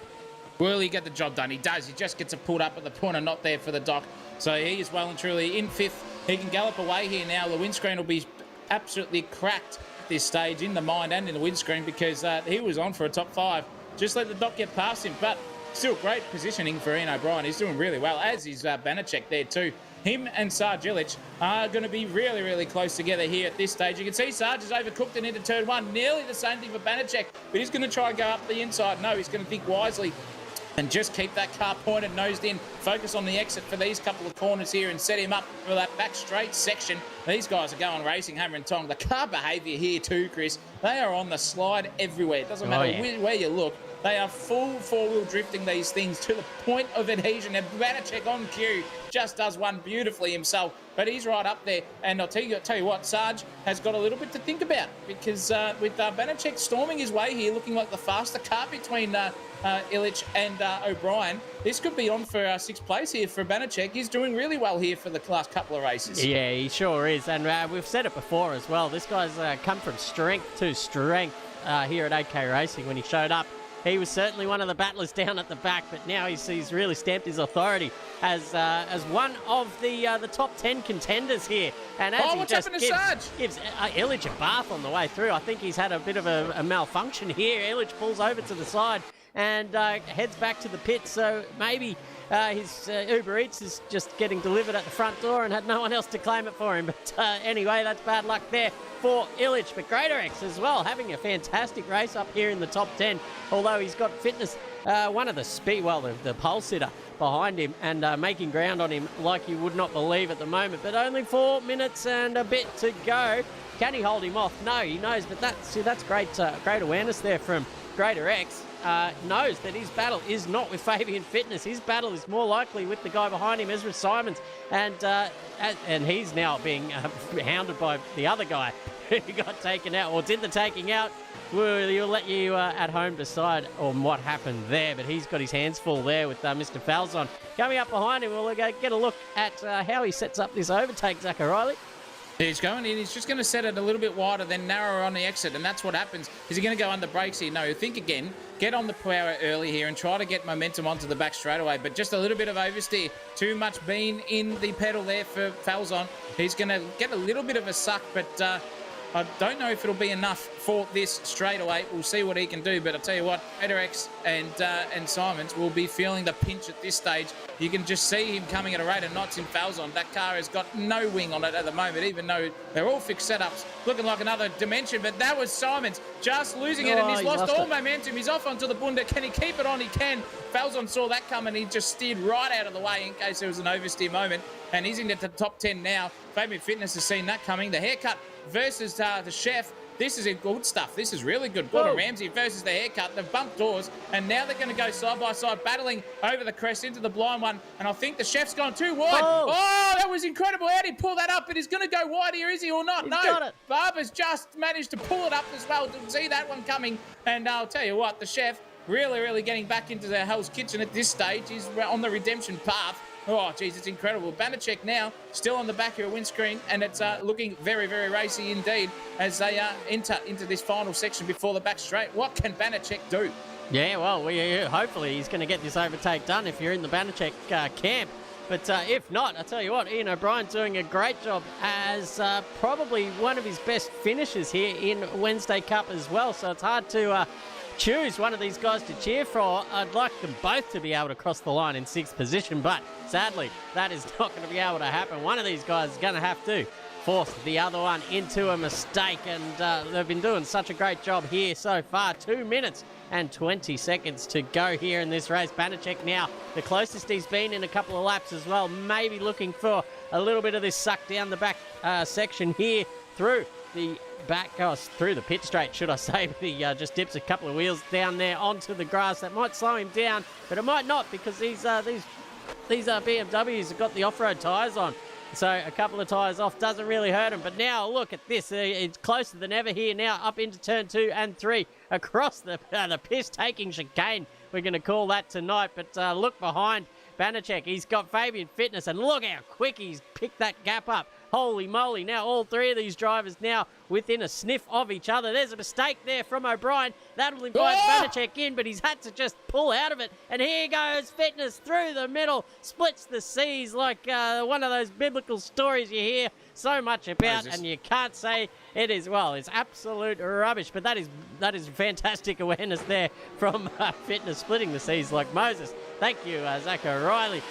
Will he get the job done? He does. He just gets it pulled up at the corner, not there for the dock. So he is well and truly in 5th. He can gallop away here now. The windscreen will be absolutely cracked at this stage in the mind and in the windscreen because he was on for a top 5. Just let the dock get past him. But still great positioning for Ian O'Brien. He's doing really well, as is Banachek there too. Him and Sarge Illich are going to be really, really close together here at this stage. You can see Sarge has overcooked it into turn 1. Nearly the same thing for Banachek, but he's going to try and go up the inside. No, he's going to think wisely and just keep that car pointed, nosed in, focus on the exit for these couple of corners here and set him up for that back straight section. These guys are going racing hammer and tong. The car behaviour here too, Chris, they are on the slide everywhere. It doesn't matter where you look. They are full four-wheel drifting these things to the point of adhesion. And Banachek on cue just does one beautifully himself. But he's right up there. And I'll tell you what, Sarge has got a little bit to think about because with Banachek storming his way here, looking like the faster car between Illich and O'Brien, this could be on for 6th place here for Banachek. He's doing really well here for the last couple of races. Yeah, he sure is. And we've said it before as well. This guy's come from strength to strength here at AK Racing when he showed up. He was certainly one of the battlers down at the back, but now he's really stamped his authority as one of the top 10 contenders here. And as he just gives Illich a bath on the way through. I think he's had a bit of a malfunction here. Illich pulls over to the side and heads back to the pit. So maybe his Uber Eats is just getting delivered at the front door and had no one else to claim it for him. But anyway, that's bad luck there for Illich. But Greater X as well, having a fantastic race up here in the top 10. Although he's got fitness, one of the pole sitter behind him and making ground on him like you would not believe at the moment. But only 4 minutes and a bit to go. Can he hold him off? No, he knows. But that's great awareness there from Greater X. Knows that his battle is not with Fabian Fitness. His battle is more likely with the guy behind him, Ezra Simons, and he's now being hounded by the other guy who got taken out or did the taking out. We'll let you at home decide on what happened there, but he's got his hands full there with Mr. Falzon. Coming up behind him, we'll get a look at how he sets up this overtake, Zach O'Reilly. He's going in. He's just going to set it a little bit wider, then narrower on the exit, and that's what happens. Is he going to go under brakes here? No, think again. Get on the power early here and try to get momentum onto the back straightaway, but just a little bit of oversteer. Too much bean in the pedal there for Falzon. He's going to get a little bit of a suck, but I don't know if it'll be enough for this straightaway. We'll see what he can do, but I'll tell you what, Greater X and Simons will be feeling the pinch at this stage. You can just see him coming at a rate of knots in Falzon. That car has got no wing on it at the moment, even though they're all fixed setups, looking like another dimension, but that was Simons just losing it, and he's lost all momentum. He's off onto the bunda. Can he keep it on? He can. Falzon saw that coming. He just steered right out of the way in case there was an oversteer moment, and he's into the top 10 now. Fabian Fitness has seen that coming. The haircut versus the chef. This is good stuff. This is really good. Gordon Ramsay versus the haircut. They've bumped doors, and now they're going to go side by side, battling over the crest into the blind one. And I think the chef's gone too wide. Oh, that was incredible. How did he pull that up? But he's going to go wide here, is he, or not? No. Barber's just managed to pull it up as well. Didn't see that one coming. And I'll tell you what, the chef really, really getting back into the Hell's Kitchen at this stage. He's on the redemption path. Oh, geez, it's incredible. Banachek now still on the back of a windscreen, and it's looking very, very racy indeed as they enter into this final section before the back straight. What can Banachek do? Yeah, well, hopefully he's going to get this overtake done if you're in the Banachek camp. But if not, I tell you what, Ian O'Brien's doing a great job as probably one of his best finishes here in Wednesday Cup as well. So it's hard to choose one of these guys to cheer for. I'd like them both to be able to cross the line in 6th position, but sadly, that is not going to be able to happen. One of these guys is going to have to force the other one into a mistake, and they've been doing such a great job here so far. 2 minutes and 20 seconds to go here in this race. Banachek now the closest he's been in a couple of laps as well, maybe looking for a little bit of this suck down the back section here through the through the pit straight, should I say. But he just dips a couple of wheels down there onto the grass. That might slow him down, but it might not, because these BMWs have got the off-road tyres on. So a couple of tyres off doesn't really hurt him. But now look at this. It's closer than ever here now, up into turn 2 and 3 across the piss-taking chicane. We're going to call that tonight. But look behind Banachek, he's got Fabian Fitness, and look how quick he's picked that gap up. Holy moly, now all three of these drivers now within a sniff of each other. There's a mistake there from O'Brien. That'll invite Banachek in, but he's had to just pull out of it. And here goes Fitness through the middle, splits the seas like one of those biblical stories you hear so much about, and you can't say it is, well, it's absolute rubbish, but that is fantastic awareness there from Fitness, splitting the seas like Moses. Thank you, Zach O'Reilly.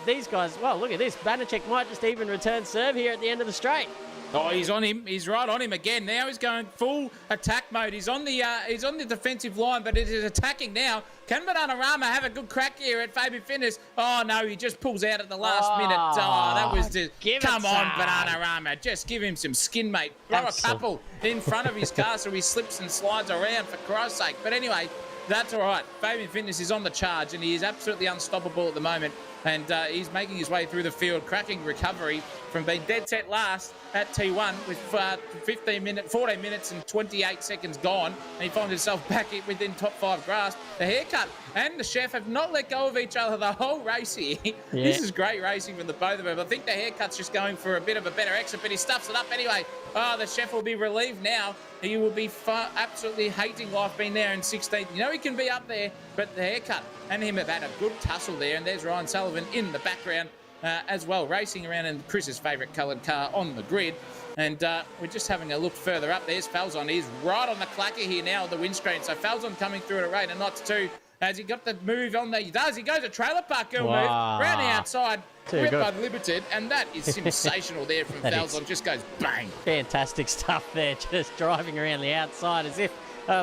These guys, well, look at this. Banachek might just even return serve here at the end of the straight. Oh, he's on him. He's right on him again. Now he's going full attack mode. He's on the defensive line, but it is attacking now. Can Bananarama have a good crack here at Fabian Fitness? Oh, no, he just pulls out at the last minute. Oh, that was just... Come on, Bananarama. Just give him some skin, mate. Throw a couple in front of his car so he slips and slides around, for Christ's sake. But anyway, that's all right. Fabian Fitness is on the charge, and he is absolutely unstoppable at the moment. And he's making his way through the field, cracking recovery from being dead set last at T1 with 14 minutes and 28 seconds gone. And he finds himself back within top 5 grasp. The haircut and the chef have not let go of each other the whole race here. Yeah. This is great racing from the both of them. I think the haircut's just going for a bit of a better exit, but he stuffs it up anyway. Oh, the chef will be relieved now. He will be absolutely hating life being there in 16th. You know he can be up there, but the haircut and him have had a good tussle there. And there's Ryan Sullivan in the background as well, racing around in Chris's favourite coloured car on the grid. And we're just having a look further up. There's Falzon. He's right on the clacker here now on the windscreen. So Falzon coming through at a rate of knots too. Has he got the move on there? He does. He goes a trailer park girl move around the outside. Ripped Unlimited, and that is sensational there from Falzon. Just goes bang. Fantastic stuff there, just driving around the outside as if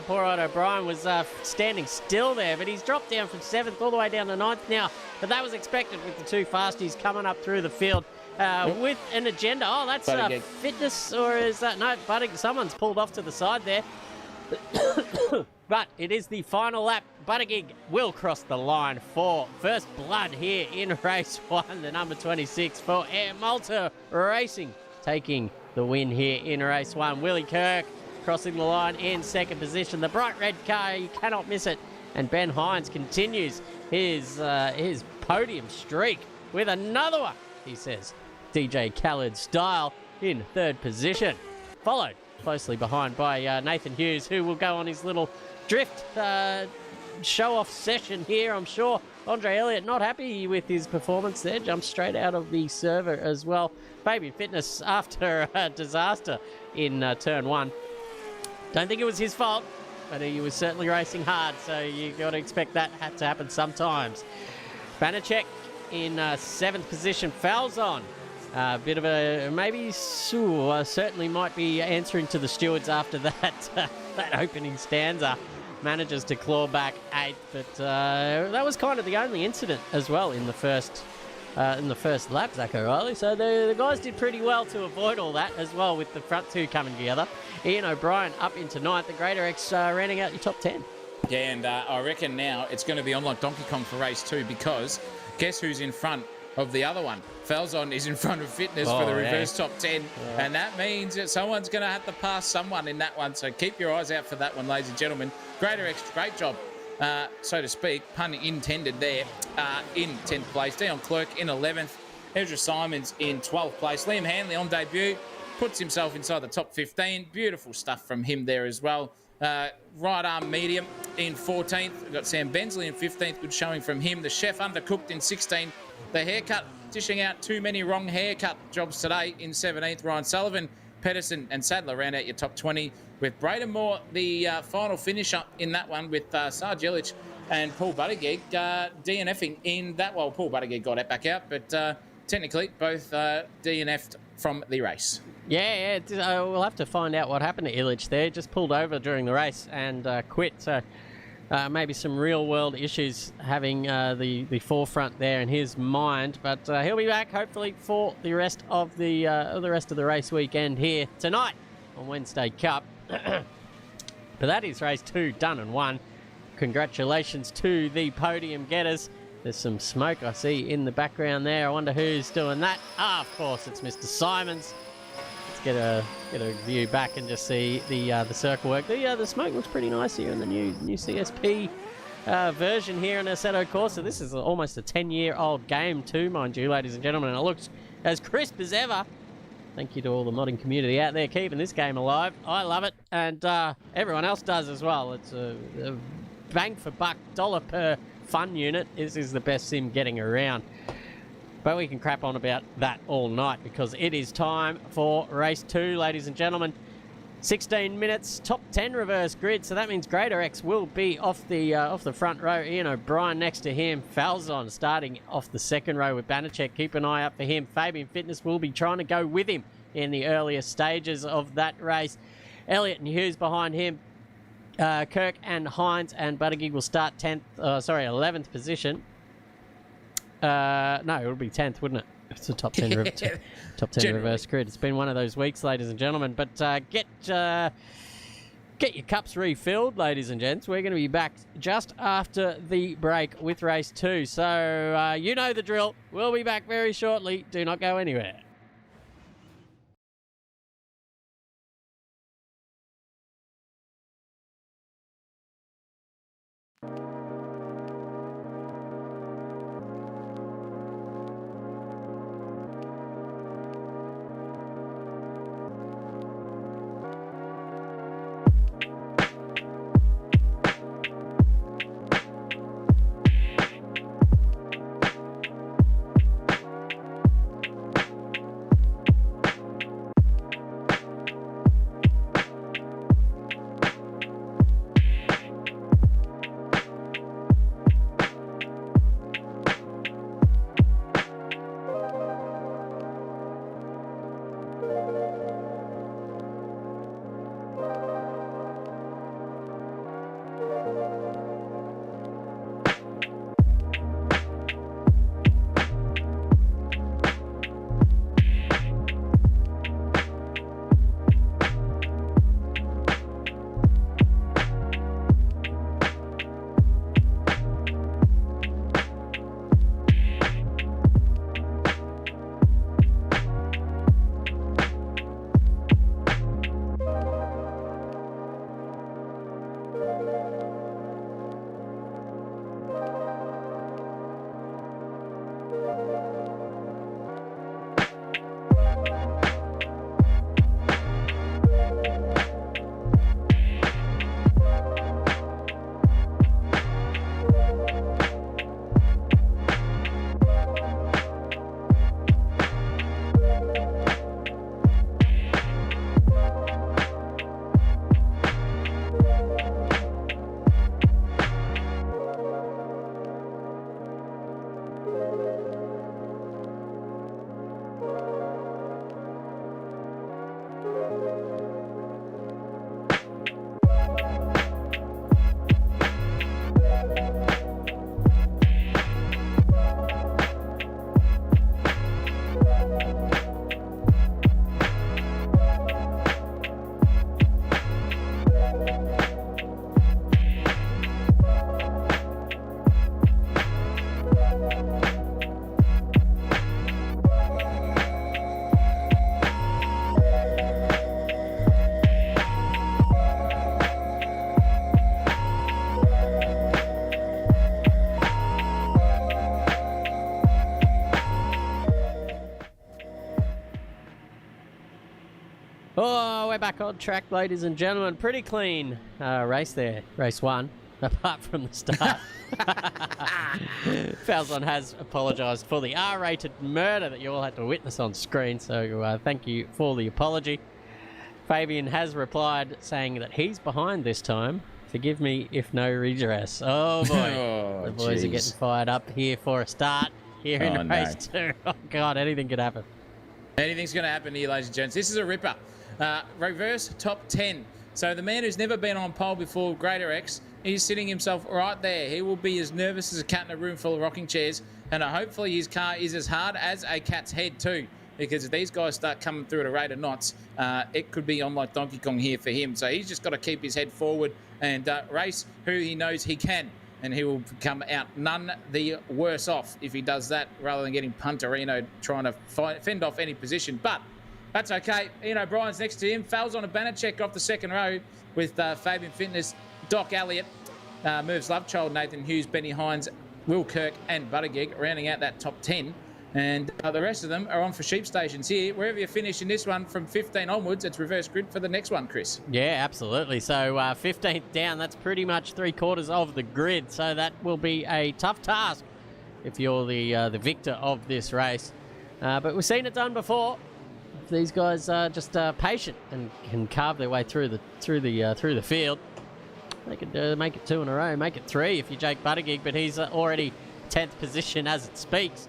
poor old O'Brien was standing still there, but he's dropped down from 7th all the way down to 9th now. But that was expected with the two fasties coming up through the field with an agenda. Oh, that's Fitness, or is that? No, someone's pulled off to the side there. But it is the final lap. Buttigieg will cross the line for first blood here in race 1. The number 26 for Air Malta Racing taking the win here in race 1. Willie Kirk crossing the line in second position. The bright red car, you cannot miss it. And Ben Hines continues his podium streak with another one, he says. DJ Khaled style in third position. Followed closely behind by Nathan Hughes, who will go on his little drift show-off session here, I'm sure. Andre Elliott not happy with his performance there, jumped straight out of the server as well. Fabian Fitness after a disaster in turn 1. Don't think it was his fault, but he was certainly racing hard, so you got to expect that had to happen sometimes. Banachek in 7th position. Falzon, a bit of a maybe certainly might be answering to the stewards after that that opening stanza. Manages to claw back 8th, but that was kind of the only incident as well in the first lap, Zach O'Reilly. So the guys did pretty well to avoid all that as well, with the front two coming together. Ian O'Brien up into 9th. The Greater X rounding out your top 10. Yeah, and I reckon now it's going to be on like Donkey Kong for race 2, because guess who's in front of the other one? Falzon is in front of Fitness for the reverse top 10, and that means that someone's going to have to pass someone in that one. So keep your eyes out for that one, ladies and gentlemen. Greater X, great job, so to speak, pun intended there, in 10th place. Dion Clerk in 11th. Ezra Simons in 12th place. Liam Hanley on debut puts himself inside the top 15. Beautiful stuff from him there as well. Right arm medium in 14th. We've got Sam Bensley in 15th. Good showing from him. The chef undercooked in 16th. The haircut, dishing out too many wrong haircut jobs today in 17th. Ryan Sullivan, Pedersen and Sadler round out your top 20, with Braden Moore the final finish up in that one, with Sarge Illich and Paul Buttigieg DNFing in that. Well, Paul Buttigieg got it back out, but technically both DNF'd from the race. Yeah, we'll have to find out what happened to Illich there. Just pulled over during the race and quit. So maybe some real-world issues having the forefront there in his mind. But he'll be back hopefully for the rest of the race weekend here tonight on Wednesday Cup. But that is race 2 done and won. Congratulations to the podium getters. There's some smoke I see in the background there. I wonder who's doing that. Of course, it's Mr. Simons. Let's get a view back and just see the circle work. The smoke looks pretty nice here in the new CSP version here in Assetto Corsa. This is almost a 10-year-old game too, mind you, ladies and gentlemen, and it looks as crisp as ever. Thank you to all the modding community out there keeping this game alive. I love it, and everyone else does as well. It's a bang for buck, dollar per fun unit. This is the best sim getting around. But we can crap on about that all night because it is time for race 2, ladies and gentlemen. 16 minutes, top 10 reverse grid, so that means Greater X will be off the front row. Ian O'Brien next to him. Falzon starting off the second row with Banachek. Keep an eye out for him. Fabian Fitness will be trying to go with him in the earlier stages of that race. Elliott and Hughes behind him. Kirk and Hines and Buttigieg will start 11th position. No, it'll be 10th, wouldn't it? It's a top 10, top 10 reverse grid. It's been one of those weeks, ladies and gentlemen. But get your cups refilled, ladies and gents. We're going to be back just after the break with race 2. So you know the drill. We'll be back very shortly. Do not go anywhere. Oh, we're back on track, ladies and gentlemen. Pretty clean race there, race 1, apart from the start. Falzon has apologised for the R-rated murder that you all had to witness on screen, so thank you for the apology. Fabian has replied saying that he's behind this time. Forgive me if no redress. Oh boy, the boys are getting fired up here for a start here in race 2. Oh God, anything could happen. Anything's going to happen here, ladies and gents. This is a ripper. Reverse top 10. So the man who's never been on pole before, Greater X, he's sitting himself right there. He will be as nervous as a cat in a room full of rocking chairs. And hopefully his car is as hard as a cat's head too. Because if these guys start coming through at a rate of knots, it could be on like Donkey Kong here for him. So he's just got to keep his head forward and race who he knows he can. And he will come out none the worse off if he does that rather than getting Punterino trying to fend off any position. But that's okay. Ian O'Brien's next to him. Falzon and Banachek off the second row with Fabian Fitness, Doc Elliott. Moves Lovechild, Nathan Hughes, Benny Hines, Will Kirk, and Buttigieg, rounding out that top 10. And the rest of them are on for sheep stations here. Wherever you finish in this one from 15 onwards, it's reverse grid for the next one, Chris. Yeah, absolutely. So 15th down, that's pretty much 3/4 of the grid. So that will be a tough task if you're the victor of this race. But we've seen it done before. These guys are just patient and can carve their way through the field. They could make it 2 in a row, make it 3 if you're Jake Buttigieg, but he's already 10th position as it speaks.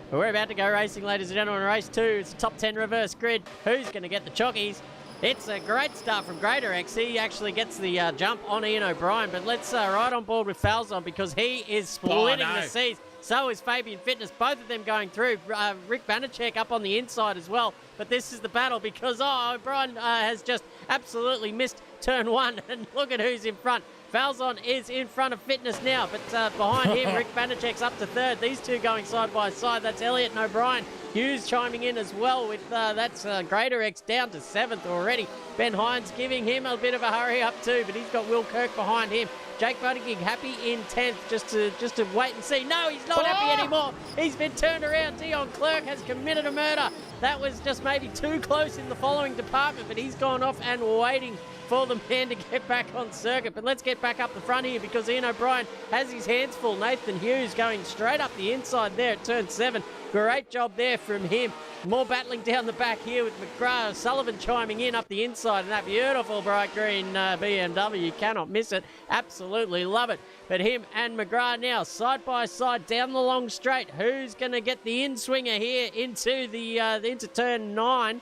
But we're about to go racing, ladies and gentlemen. Race 2, it's a top 10 reverse grid. Who's going to get the chockies? It's a great start from Greater X. He actually gets the jump on Ian O'Brien, but let's ride on board with Falzon because he is splitting the seas. So is Fabian Fitness, both of them going through. Rick Banachek up on the inside as well. But this is the battle because O'Brien has just absolutely missed turn 1. And look at who's in front. Falzon is in front of Fitness now, but behind him, Rick Banachek's up to 3rd. These two going side by side. That's Elliott and O'Brien. Hughes chiming in as well with that's Greater X down to 7th already. Ben Hines giving him a bit of a hurry up too, but he's got Will Kirk behind him. Jake Buttigieg happy in 10th, just to wait and see. No, he's not happy anymore. He's been turned around. Dion Clerk has committed a murder. That was just maybe too close in the following department, but he's gone off and waiting for the man to get back on circuit. But let's get back up the front here because Ian O'Brien has his hands full. Nathan Hughes going straight up the inside there at turn 7. Great job there from him. More battling down the back here with McGrath. Sullivan chiming in up the inside and that beautiful bright green BMW. You cannot miss it. Absolutely love it. But him and McGrath now side by side down the long straight. Who's going to get the in-swinger here into turn 9?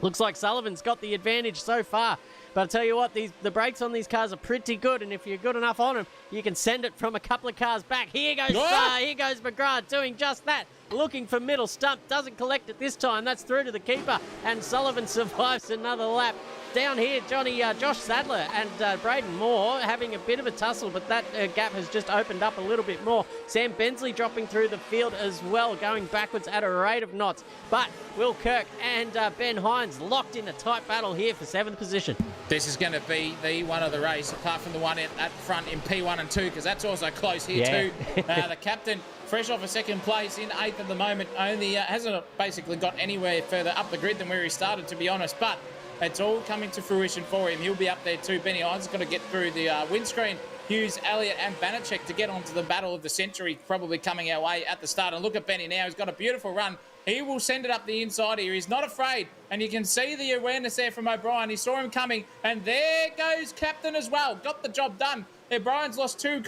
Looks like Sullivan's got the advantage so far. But I'll tell you what, the brakes on these cars are pretty good, and if you're good enough on them, you can send it from a couple of cars back. Here goes McGrath doing just that. Looking for middle stump, doesn't collect it this time. That's through to the keeper, and Sullivan survives another lap. Down here, Josh Sadler and Braden Moore having a bit of a tussle, but that gap has just opened up a little bit more. Sam Bensley dropping through the field as well, going backwards at a rate of knots. But Will Kirk and Ben Hines locked in a tight battle here for 7th position. This is going to be the one of the race, apart from the one at front in P1 and 2, because that's also close here too. The captain, fresh off a 2nd place in 8th at the moment, only hasn't basically got anywhere further up the grid than where he started, to be honest. But it's all coming to fruition for him. He'll be up there too. Benny Hines has got to get through the windscreen. Hughes, Elliott and Banachek to get onto the battle of the century, probably coming our way at the start. And look at Benny now. He's got a beautiful run. He will send it up the inside here. He's not afraid. And you can see the awareness there from O'Brien. He saw him coming. And there goes Captain as well. Got the job done. O'Brien's lost two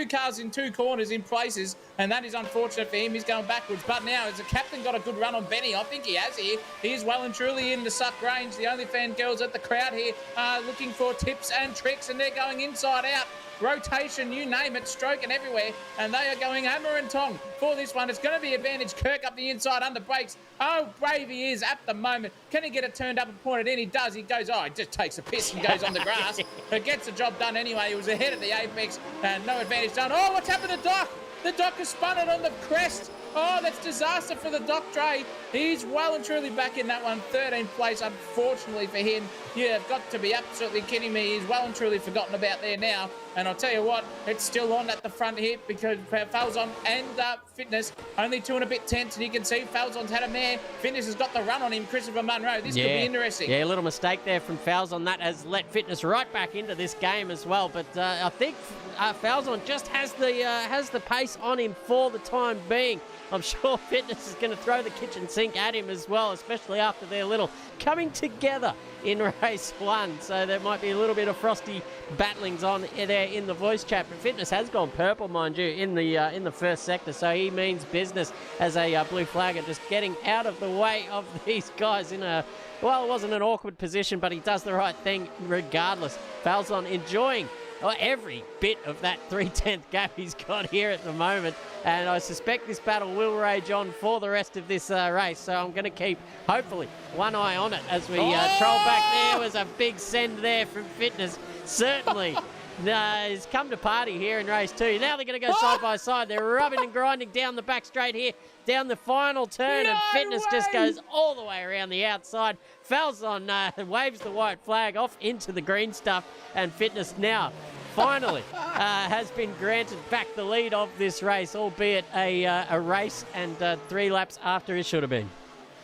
cars in 2 corners in places, and that is unfortunate for him. He's going backwards. But now, has the captain got a good run on Benny? I think he has here. He is well and truly in the suck range. The only fan girls at the crowd here are looking for tips and tricks, and they're going inside out. Rotation, you name it, stroking everywhere, and they are going hammer and tong for this one. It's going to be advantage. Kirk up the inside under brakes. Oh, brave he is at the moment. Can he get it turned up and pointed in? He does. He goes, he just takes a piss and goes on the grass, but gets the job done anyway. He was ahead of the apex, and no advantage done. Oh, what's happened to Doc? The Doc has spun it on the crest. Oh, that's disaster for the Doc Dre. He's well and truly back in that one. 13th place, unfortunately for him. You have got to be absolutely kidding me. He's well and truly forgotten about there now. And I'll tell you what, it's still on at the front here because Falzon and Fitness only 2 and a bit tenths. And you can see Falzon's had a mare. Fitness has got the run on him, Christopher Munro. This could be interesting. Yeah, a little mistake there from Falzon. That has let Fitness right back into this game as well. But I think Falzon just has the pace on him for the time being. I'm sure Fitness is going to throw the kitchen sink at him as well, especially after their little coming together in race 1. So there might be a little bit of frosty battlings on there in the voice chat. But Fitness has gone purple, mind you, in the first sector. So he means business as a blue flagger, just getting out of the way of these guys in a, well, it wasn't an awkward position, but he does the right thing regardless. Falzon enjoying every bit of that 3/10 gap he's got here at the moment, and I suspect this battle will rage on for the rest of this race, so I'm going to keep, hopefully, one eye on it as we troll back. There was a big send there from Fitness, certainly. He's come to party here in race 2. Now they're going to go side by side. They're rubbing and grinding down the back straight here, down the final turn, and Fitness just goes all the way around the outside. Falzon waves the white flag off into the green stuff, and Fitness now finally has been granted back the lead of this race, albeit a race and 3 laps after it should have been.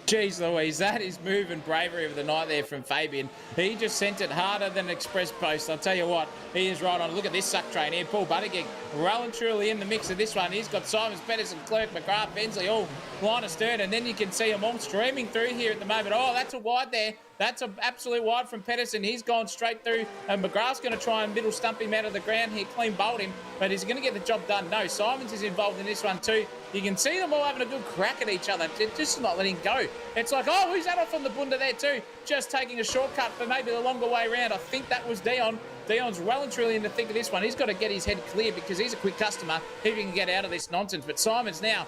Jeez Louise, that is move and bravery of the night there from Fabian. He just sent it harder than express post. I'll tell you what, he is right on. Look at this suck train here. Paul Buttigieg well and truly in the mix of this one. He's got Simons, Pedersen, Clerk, McGrath, Bensley, all line astern, and then you can see them all streaming through here at the moment. Oh, that's a wide there. That's an absolute wide from Pedersen. He's gone straight through, and McGrath's going to try and middle stump him out of the ground here, clean bowled him, but is he going to get the job done? No, Simons is involved in this one too. You can see them all having a good crack at each other, just not letting go. It's like, oh, who's that off on the bunda there too? Just taking a shortcut for maybe the longer way around. I think that was Dion. Dion's well and truly in the thick of this one. He's got to get his head clear because he's a quick customer if he can get out of this nonsense. But Simons now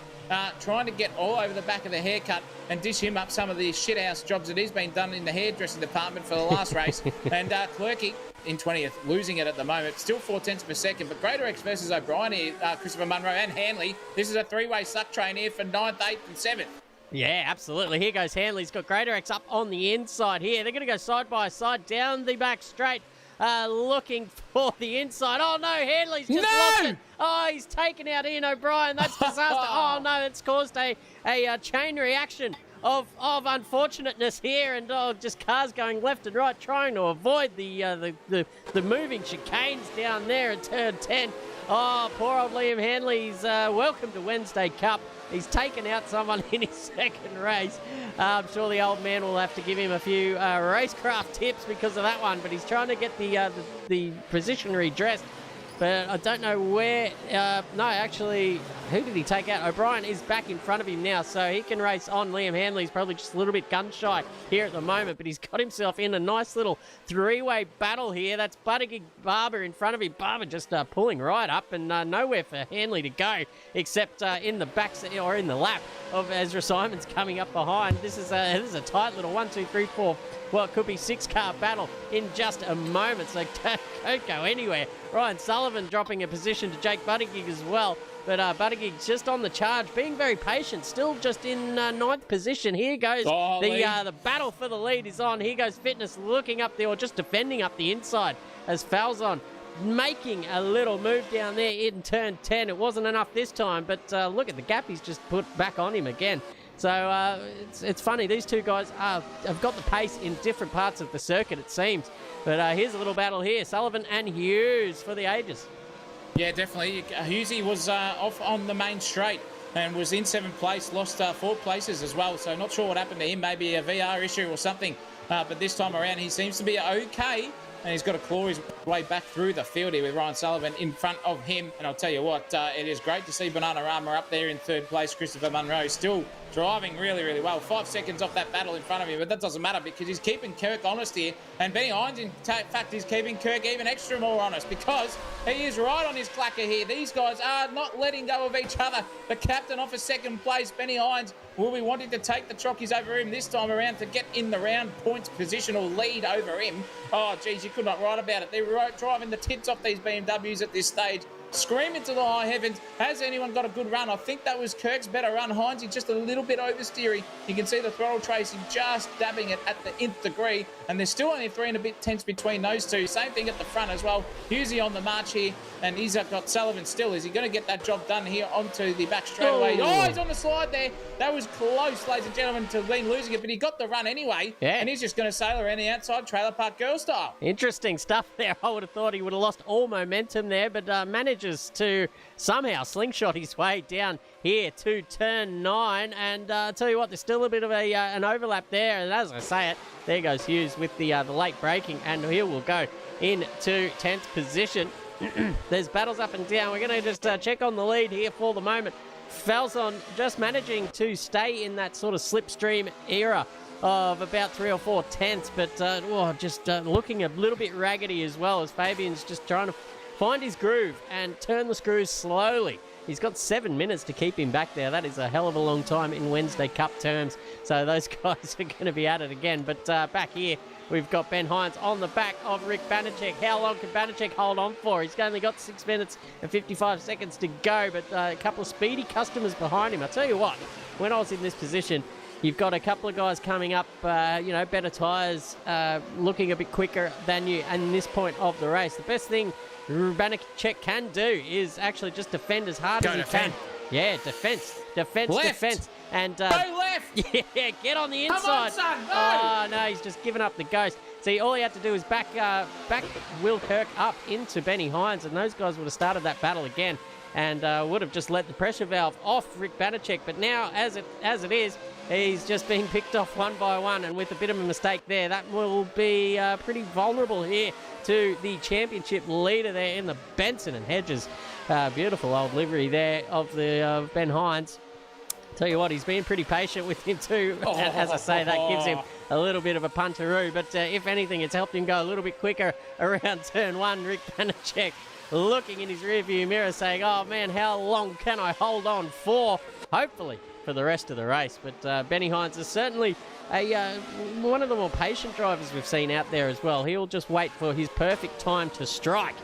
trying to get all over the back of the haircut and dish him up some of the shithouse jobs that he's been done in the hairdressing department for the last race. And Clerky in 20th, losing it at the moment. Still 4/10 per second. But Greater X versus O'Brien here, Christopher Munro and Hanley. This is a 3-way suck train here for 9th, 8th and 7th. Yeah, absolutely. Here goes Hanley's got Greater X up on the inside here. They're going to go side by side down the back straight. Looking for the inside. Oh, no, Hanley's just lost it. Oh, he's taken out Ian O'Brien. That's disaster. Oh, no, it's caused a chain reaction of unfortunateness here, and just cars going left and right trying to avoid the moving chicanes down there at turn 10. Oh, poor old Liam Hanley's welcome to Wednesday Cup. He's taken out someone in his second race. I'm sure the old man will have to give him a few racecraft tips because of that one, but he's trying to get the position redressed. But I don't know where. No, actually, who did he take out? O'Brien is back in front of him now, so he can race on. Liam Hanley's probably just a little bit gun-shy here at the moment, but he's got himself in a nice little 3-way battle here. That's Buttigieg, Barber in front of him. Barber just pulling right up, and nowhere for Hanley to go except in the back or in the lap of Ezra Simons coming up behind. This is a tight little 1, 2, 3, 4. Well, it could be 6-car battle in just a moment, so don't go anywhere. Ryan Sullivan dropping a position to Jake Buttigieg as well. But Buttigieg's just on the charge, being very patient, still just in 9th position. Here goes the battle for the lead is on. Here goes Fitness looking up there, or just defending up the inside as Falzon making a little move down there in turn 10. It wasn't enough this time, but look at the gap he's just put back on him again. So it's funny, these two guys have got the pace in different parts of the circuit, it seems. But here's a little battle here, Sullivan and Hughes for the ages. Yeah, definitely. Hughesy was off on the main straight and was in 7th place, lost 4 places as well. So not sure what happened to him, maybe a VR issue or something. But this time around, he seems to be okay. And he's got to claw his way back through the field here with Ryan Sullivan in front of him. And I'll tell you what, it is great to see Banana Rama up there in 3rd place. Christopher Munro still driving really, really well. 5 seconds off that battle in front of him, but that doesn't matter because he's keeping Kirk honest here. And Benny Hines, in fact, is keeping Kirk even extra more honest because he is right on his clacker here. These guys are not letting go of each other. The captain off a 2nd place, Benny Hines, will be wanting to take the chockies over him this time around to get in the round points position or lead over him. Oh, geez, you could not write about it. They're driving the tits off these BMWs at this stage. Scream into the high heavens. Has anyone got a good run? I think that was Kirk's better run. Hines just a little bit oversteering. You can see the throttle tracing just dabbing it at the nth degree. And there's still only 3 and a bit tenths between those two. Same thing at the front as well. Hughesy on the march here. And he's got Sullivan still. Is he going to get that job done here onto the back straightaway? Oh, he's on the slide there. That was close, ladies and gentlemen, to been losing it. But he got the run anyway. Yeah. And he's just going to sail around the outside trailer park girl style. Interesting stuff there. I would have thought he would have lost all momentum there, but manages to somehow slingshot his way down here to turn 9. And I'll tell you what, there's still a bit of an overlap there. And as I say it, there goes Hughes with the late braking, and he will go into 10th position. There's battles up and down. We're going to just check on the lead here for the moment. Falzon just managing to stay in that sort of slipstream era of about 3 or 4 tenths, but just looking a little bit raggedy as well, as Fabian's just trying to find his groove and turn the screws slowly. He's got 7 minutes to keep him back there. That is a hell of a long time in Wednesday Cup terms. So those guys are going to be at it again. But back here, we've got Ben Hines on the back of Rick Banachek. How long can Banachek hold on for? He's only got 6 minutes and 55 seconds to go, but a couple of speedy customers behind him. I tell you what, when I was in this position, you've got a couple of guys coming up, better tyres, looking a bit quicker than you, and this point of the race. The best thing Banachek can do is actually just defend as hard as he can. Yeah, defense. And go left. Yeah, get on the inside. Come on, son. No. Oh no, he's just given up the ghost. See, all he had to do was back Will Kirk up into Benny Hines, and those guys would have started that battle again, and would have just let the pressure valve off Rick Banachek. But now, as it is, he's just being picked off one by one, and with a bit of a mistake there, that will be pretty vulnerable here to the championship leader there in the Benson and Hedges. Beautiful old livery there of the Ben Hines. Tell you what, he's been pretty patient with him too. As I say, that gives him a little bit of a punteroo. But if anything, it's helped him go a little bit quicker around turn one. Rick Banachek looking in his rearview mirror saying, oh man, how long can I hold on for? Hopefully for the rest of the race. But Benny Hines is certainly one of the more patient drivers we've seen out there as well. He'll just wait for his perfect time to strike.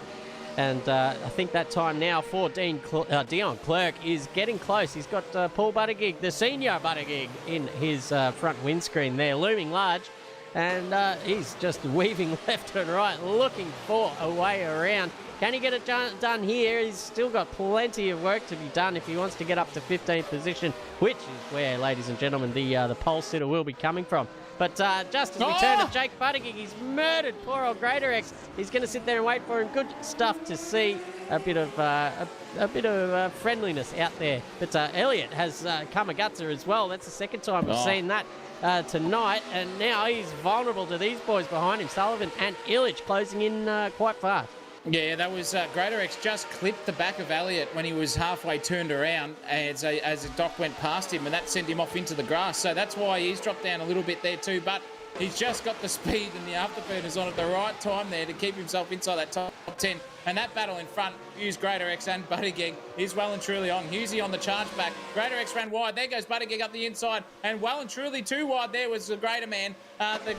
And I think that time now for Dion Clerk is getting close. He's got Paul Buttigieg, the senior Buttigieg, in his front windscreen there, looming large. And he's just weaving left and right, looking for a way around. Can he get it done here? He's still got plenty of work to be done if he wants to get up to 15th position, which is where, ladies and gentlemen, the pole sitter will be coming from. But just as we turn to Jake Buttigieg, he's murdered poor old Greater X. He's going to sit there and wait for him. Good stuff to see. A bit of friendliness out there. But Elliott has Kamagutsa as well. That's the second time we've seen that tonight. And now he's vulnerable to these boys behind him. Sullivan and Illich closing in quite fast. Yeah, that was Greater X just clipped the back of Elliott when he was halfway turned around as a Doc went past him, and that sent him off into the grass. So that's why he's dropped down a little bit there too. But he's just got the speed and the afterburners on at the right time there to keep himself inside that top 10. And that battle in front, Hughes, Greater X and Buttigieg is well and truly on. Hughesy on the charge back. Greater X ran wide. There goes Buttigieg up the inside. And well and truly too wide there was the Greater man. The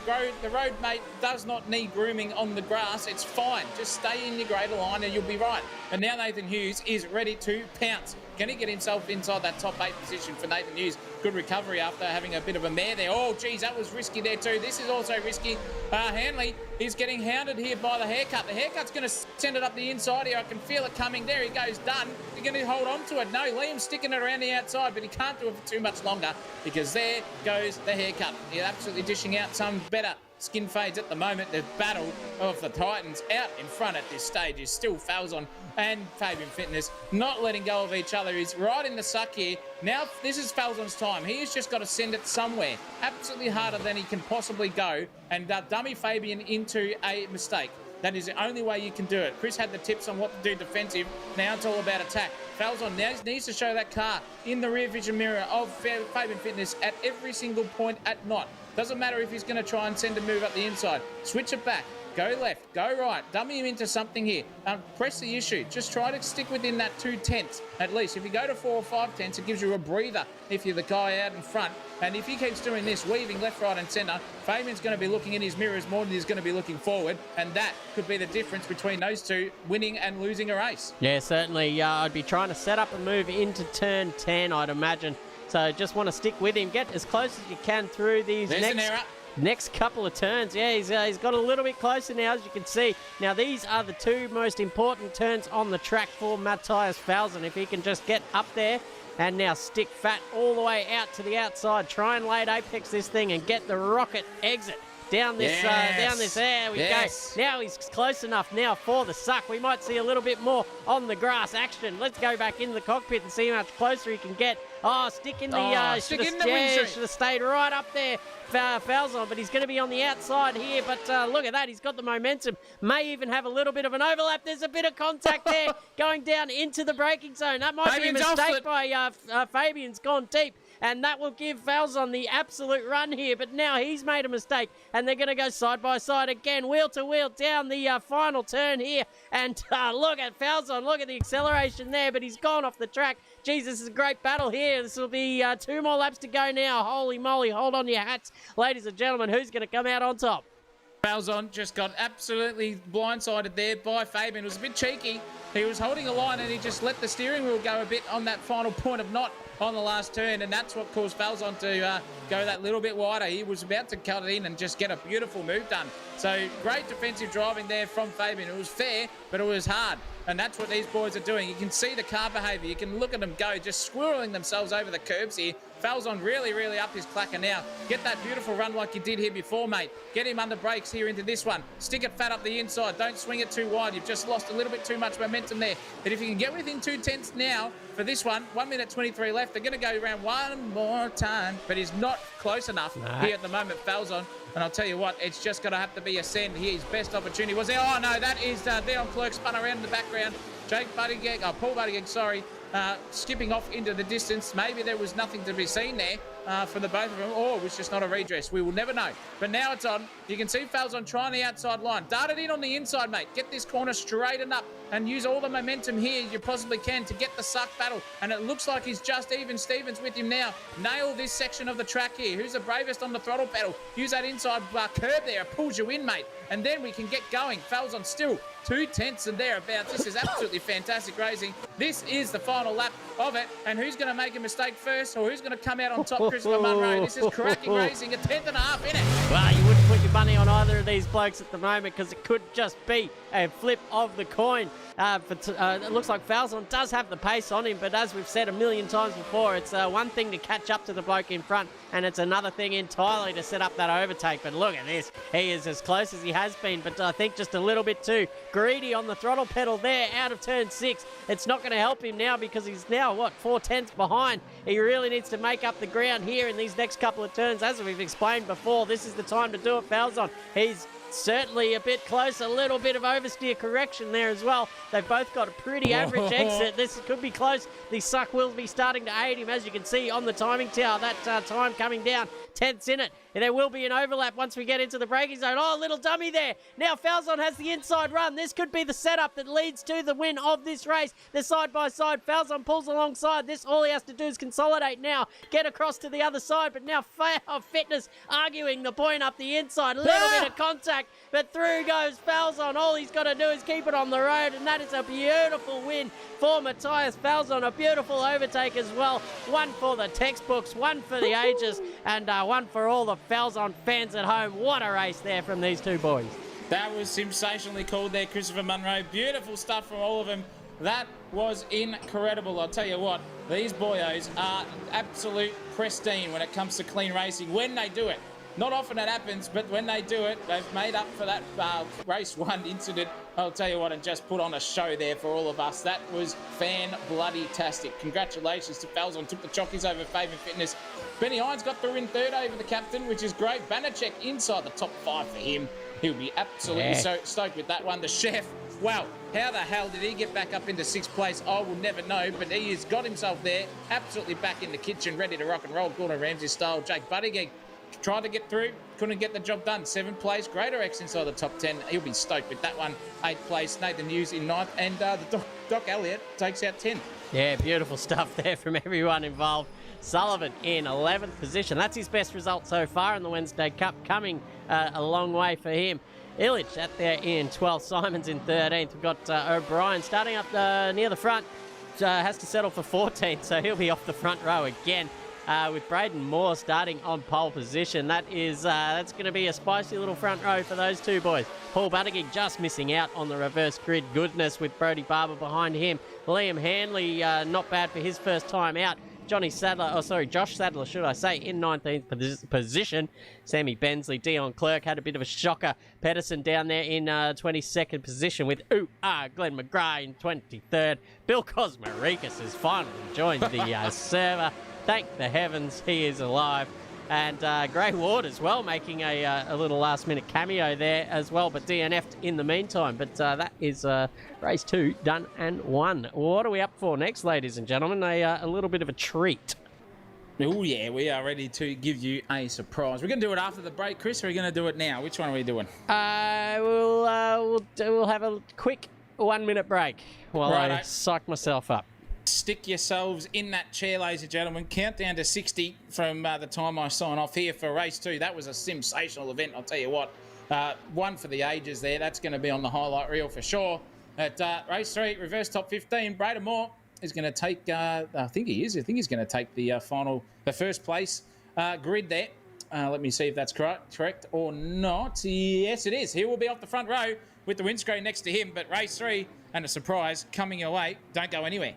road mate does not need grooming on the grass. It's fine. Just stay in your Greater line and you'll be right. And now Nathan Hughes is ready to pounce. Can he get himself inside that top 8 position for Nathan Hughes? Good recovery after having a bit of a mare there. Oh, geez, that was risky there too. This is also risky. Hanley is getting hounded here by the haircut. The haircut's going to send it up the inside here. I can feel it coming. There he goes, done. You're going to hold on to it. No, Liam's sticking it around the outside, but he can't do it for too much longer because there goes the haircut. He's absolutely dishing out some better skin fades at the moment. The battle of the Titans out in front at this stage is still Falzon and Fabian Fitness not letting go of each other. He's right in the suck here. Now this is Falzon's time. He has just got to send it somewhere absolutely harder than he can possibly go and dummy Fabian into a mistake. That is the only way you can do it. Chris had the tips on what to do defensive. Now it's all about attack. Falzon now needs to show that car in the rear vision mirror of Fabian Fitness at every single point at night. Doesn't matter if he's going to try and send a move up the inside. Switch it back. Go left, go right, dummy him into something here. Press the issue. Just try to stick within that 2 tenths at least. If you go to 4 or 5 tenths, it gives you a breather if you're the guy out in front. And if he keeps doing this, weaving left, right and centre, Fabian's going to be looking in his mirrors more than he's going to be looking forward. And that could be the difference between those two winning and losing a race. Yeah, certainly. I'd be trying to set up a move into turn 10, I'd imagine. So just want to stick with him. Get as close as you can through these next couple of turns. Yeah, he's got a little bit closer now, as you can see. Now, these are the 2 most important turns on the track for Matthias Falzon. If he can just get up there and now stick fat all the way out to the outside, try and late apex this thing and get the rocket exit. Down this, there we go. Now he's close enough now for the suck. We might see a little bit more on the grass action. Let's go back in the cockpit and see how much closer he can get. Oh, stick in the, should have stayed right up there, Falzon, but he's going to be on the outside here. But look at that, he's got the momentum. May even have a little bit of an overlap. There's a bit of contact there going down into the braking zone. That might be a mistake by Fabian's gone deep. And that will give Falzon the absolute run here. But now he's made a mistake. And they're going to go side by side again. Wheel to wheel down the final turn here. And look at Falzon. Look at the acceleration there. But he's gone off the track. Jesus, this is a great battle here. This will be 2 more laps to go now. Holy moly. Hold on to your hats. Ladies and gentlemen, who's going to come out on top? Falzon just got absolutely blindsided there by Fabian. It was a bit cheeky. He was holding a line and he just let the steering wheel go a bit on that final point of knot on the last turn, and that's what caused Falzon to go that little bit wider. He was about to cut it in and just get a beautiful move done. So great defensive driving there from Fabian. It was fair, but it was hard. And that's what these boys are doing. You can see the car behaviour. You can look at them go, just squirreling themselves over the curbs here. Falzon really, really up his clacker now. Get that beautiful run like you did here before, mate. Get him under brakes here into this one. Stick it fat up the inside. Don't swing it too wide. You've just lost a little bit too much momentum there. But if you can get within 2 tenths now for this one, 1 minute 23 left. They're going to go around one more time, but he's not close enough here at the moment, Falzon. And I'll tell you what, it's just going to have to be a send here. His best opportunity was there. Oh, no, that is Dion Clerk spun around in the background. Paul Buttigieg, sorry, skipping off into the distance. Maybe there was nothing to be seen there from the both of them, or it was just not a redress. We will never know. But now it's on. You can see Falzon trying the outside line. Dart it in on the inside, mate. Get this corner straightened up and use all the momentum here you possibly can to get the suck battle. And it looks like he's just even Stevens with him now. Nail this section of the track here. Who's the bravest on the throttle pedal? Use that inside curb there. It pulls you in, mate. And then we can get going. Falzon still 2 tenths and thereabouts. This is absolutely fantastic racing. This is the final lap of it. And who's going to make a mistake first, or who's going to come out on top? Christopher Munro. This is cracking racing. A 10th and a half in it. Well, you wouldn't put your money on either of these blokes at the moment, because it could just be a flip of the coin. It looks like Falzon does have the pace on him, but as we've said a million times before, it's one thing to catch up to the bloke in front, and it's another thing entirely to set up that overtake. But look at this. He is as close as he has been, but I think just a little bit too greedy on the throttle pedal there out of turn 6. It's not going to help him now, because he's now, 4 tenths behind. He really needs to make up the ground here in these next couple of turns. As we've explained before, this is the time to do it, Falzon. He's certainly a bit close, a little bit of oversteer correction there as well. They've both got a pretty average exit. This could be close. The suck will be starting to aid him, as you can see on the timing tower. That time coming down, tenths in it. And there will be an overlap once we get into the braking zone. Oh, little dummy there. Now Falzon has the inside run. This could be the setup that leads to the win of this race. They're side by side. Falzon pulls alongside. This, all he has to do is consolidate now, get across to the other side. But now Fitness arguing the point up the inside. A little bit of contact, but through goes Falzon. All he's got to do is keep it on the road, and that is a beautiful win for Matthias Falzon. A beautiful overtake as well. One for the textbooks, one for the ages, and one for all the Falzon fans at home. What a race there from these two boys. That was sensationally called there, Christopher Munro. Beautiful stuff from all of them. That was incredible. I'll tell you what, these boyos are absolute pristine when it comes to clean racing when they do it. Not often it happens, but when they do it, they've made up for that race 1 incident. I'll tell you what, and just put on a show there for all of us. That was fan-bloody-tastic. Congratulations to Falzon. Took the jockeys over Fabian Fitness. Benny Hines got through in third over the captain, which is great. Banachek inside the top 5 for him. He'll be absolutely so stoked with that one. The chef, wow, how the hell did he get back up into 6th place? I will never know, but he has got himself there, absolutely back in the kitchen, ready to rock and roll. Gordon Ramsay style. Jake Buttigieg tried to get through, couldn't get the job done. 7th place, Greater X inside the top 10. He'll be stoked with that one. 8th place, Nathan Hughes in 9th, and the Doc Elliott takes out 10th. Yeah, beautiful stuff there from everyone involved. Sullivan in 11th position. That's his best result so far in the Wednesday Cup, coming a long way for him. Illich out there in 12th, Simons in 13th. We've got O'Brien starting up near the front. Has to settle for 14th, so he'll be off the front row again. With Braden Moore starting on pole position. That's going to be a spicy little front row for those two boys. Paul Buttigieg just missing out on the reverse grid goodness with Brodie Barber behind him. Liam Hanley, not bad for his first time out. Josh Sadler, should I say, in 19th position. Sammy Bensley, Dion Clerk had a bit of a shocker. Pedersen down there in 22nd position with Glenn McGrath in 23rd. Bill Kosmarikis has finally joined the server. Thank the heavens he is alive. And Gray Ward as well, making a little last-minute cameo there as well, but DNF'd in the meantime. But that is race 2 done and won. What are we up for next, ladies and gentlemen? A little bit of a treat. Oh, yeah, we are ready to give you a surprise. We're going to do it after the break, Chris, or are we going to do it now? Which one are we doing? We'll have a quick 1-minute break while I psych myself up. Stick yourselves in that chair, ladies and gentlemen. Count down to 60 from the time I sign off here for race 2. That was a sensational event, I'll tell you what. One for the ages there. That's going to be on the highlight reel for sure. At race 3, reverse top 15, Braden Moore is going to take, I think he is. I think he's going to take the first place grid there. Let me see if that's correct or not. Yes, it is. He will be off the front row with the windscreen next to him. But race 3 and a surprise coming your way. Don't go anywhere.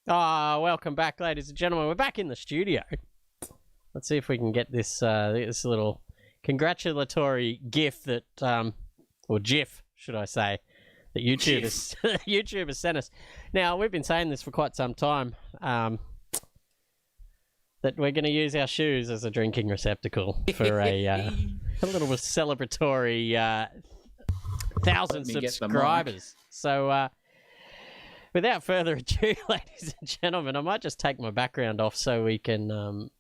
Welcome back, ladies and gentlemen. We're back in the studio. Let's see if we can get this this little congratulatory GIF that, or GIF, should I say, that YouTube has sent us. Now, we've been saying this for quite some time, that we're going to use our shoes as a drinking receptacle for a little celebratory 1,000 subscribers. So, without further ado, ladies and gentlemen, I might just take my background off so we can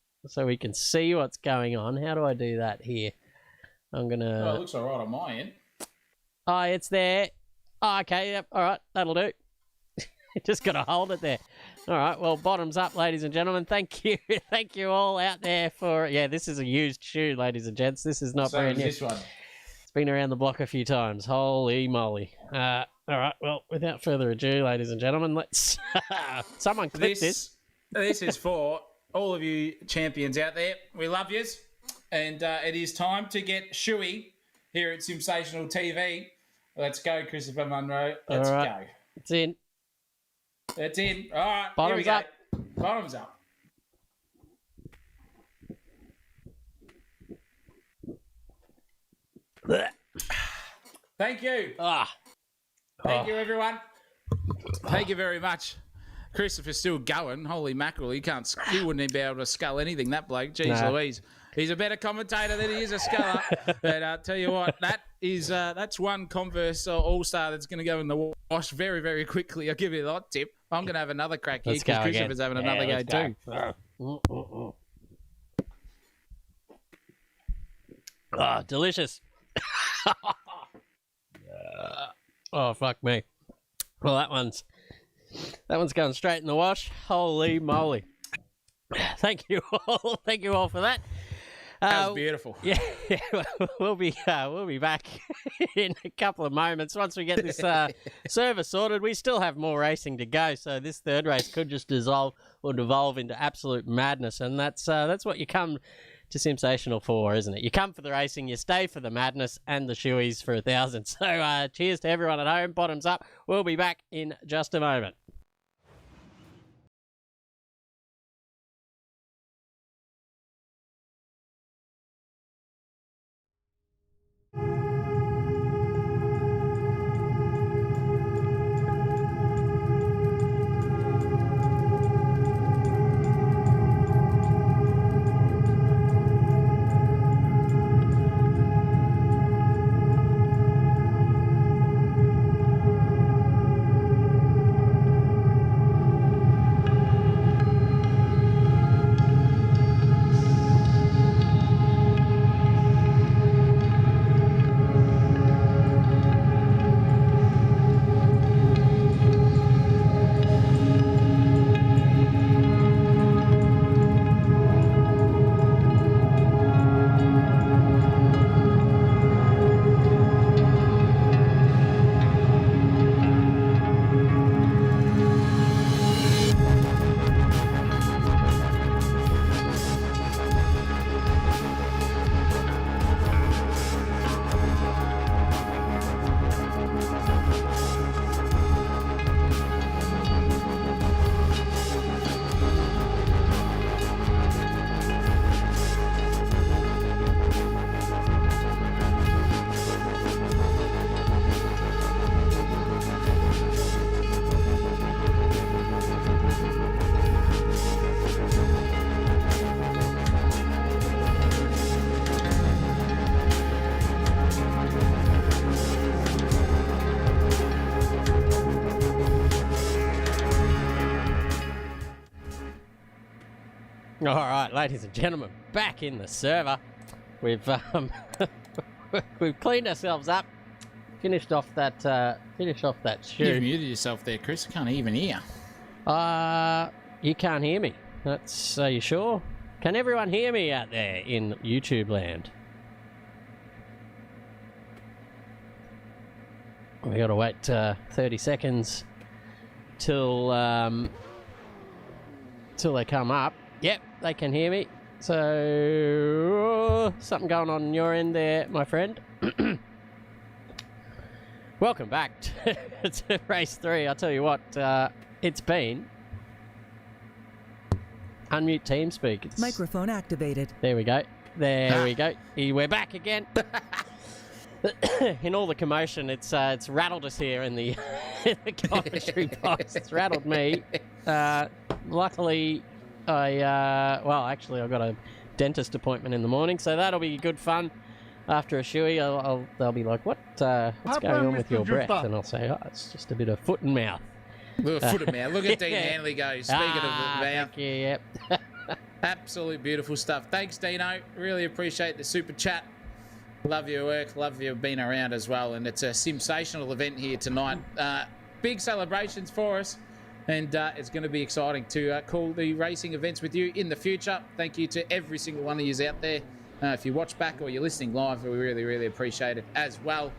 see what's going on. How do I do that here? I'm gonna. Oh, it looks all right on my end. Oh, it's there. Oh, okay. Yep. All right, that'll do. Just gotta hold it there. All right. Well, bottoms up, ladies and gentlemen. Thank you, thank you all out there for. Yeah, this is a used shoe, ladies and gents. This is not brand new. This one. It's been around the block a few times. Holy moly. All right, well, without further ado, ladies and gentlemen, let's... Someone clip this. This is for all of you champions out there. We love yous. And it is time to get shoey here at Sensational TV. Let's go, Christopher Munro. Let's go. It's in. It's in. All right, Bottoms here we up. go. Bottoms up. Thank you. Thank you, everyone. Thank you very much. Christopher's still going. Holy mackerel. He wouldn't be able to scull anything, that bloke. Jeez Louise. He's a better commentator than he is a sculler. But I'll tell you what, that's one Converse All-Star that's going to go in the wash very, very quickly. I'll give you that tip. I'm going to have another crack here because Christopher's having another go too. Oh, delicious. Oh, fuck me. Well, that one's going straight in the wash. Holy moly. Thank you all. Thank you all for that. That was beautiful. Yeah, we'll be back in a couple of moments once we get this server sorted. We still have more racing to go, so this third race could just devolve into absolute madness, and that's what you come to Sensational for, isn't it? You come for the racing, you stay for the madness and the shoeys for 1,000. So cheers to everyone at home. Bottoms up. We'll be back in just a moment. All right, ladies and gentlemen, back in the server. We've we've cleaned ourselves up, finished off that shoe. You've muted yourself there, Chris. I can't even hear. You can't hear me. Are you sure? Can everyone hear me out there in YouTube land? We got to wait 30 seconds till they come up. Yep, they can hear me. So something going on your end there, my friend. Welcome back to race 3. I'll tell you what, it's been. Unmute TeamSpeak. Microphone activated. There we go. There we go. We're back again. In all the commotion, it's rattled us here in the commentary box. It's rattled me. Luckily, I've got a dentist appointment in the morning, so that'll be good fun. After a shoey, they'll be like, what's going on with your breath? And I'll say, oh, it's just a bit of foot and mouth. Little foot and mouth. Look at Dean Hanley go. Speaking of the mouth. Thank you, yep. Absolute beautiful stuff. Thanks, Dino. Really appreciate the super chat. Love your work. Love you being around as well. And it's a sensational event here tonight. Big celebrations for us. And it's going to be exciting to call the racing events with you in the future. Thank you to every single one of you out there. If you watch back or you're listening live, we really, really appreciate it as well.